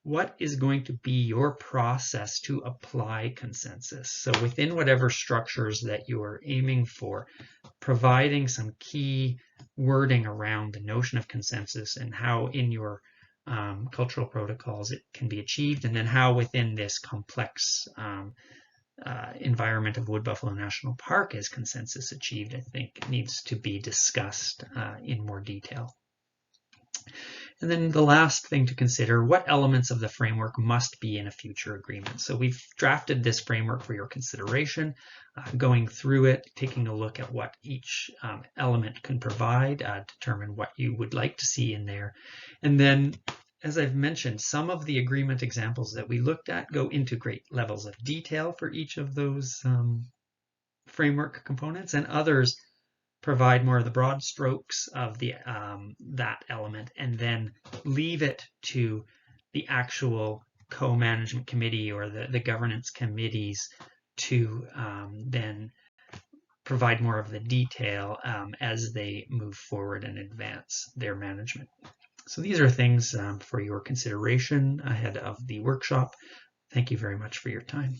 A: what is going to be your process to apply consensus? So within whatever structures that you are aiming for, providing some key wording around the notion of consensus and how in your cultural protocols it can be achieved, and then how within this complex environment of Wood Buffalo National Park is consensus achieved, I think needs to be discussed in more detail. And then the last thing to consider, what elements of the framework must be in a future agreement? So we've drafted this framework for your consideration, going through it, taking a look at what each element can provide, determine what you would like to see in there. And then, as I've mentioned, some of the agreement examples that we looked at go into great levels of detail for each of those framework components, and others provide more of the broad strokes of the that element, and then leave it to the actual co-management committee or the governance committees to then provide more of the detail as they move forward and advance their management. So these are things for your consideration ahead of the workshop. Thank you very much for your time.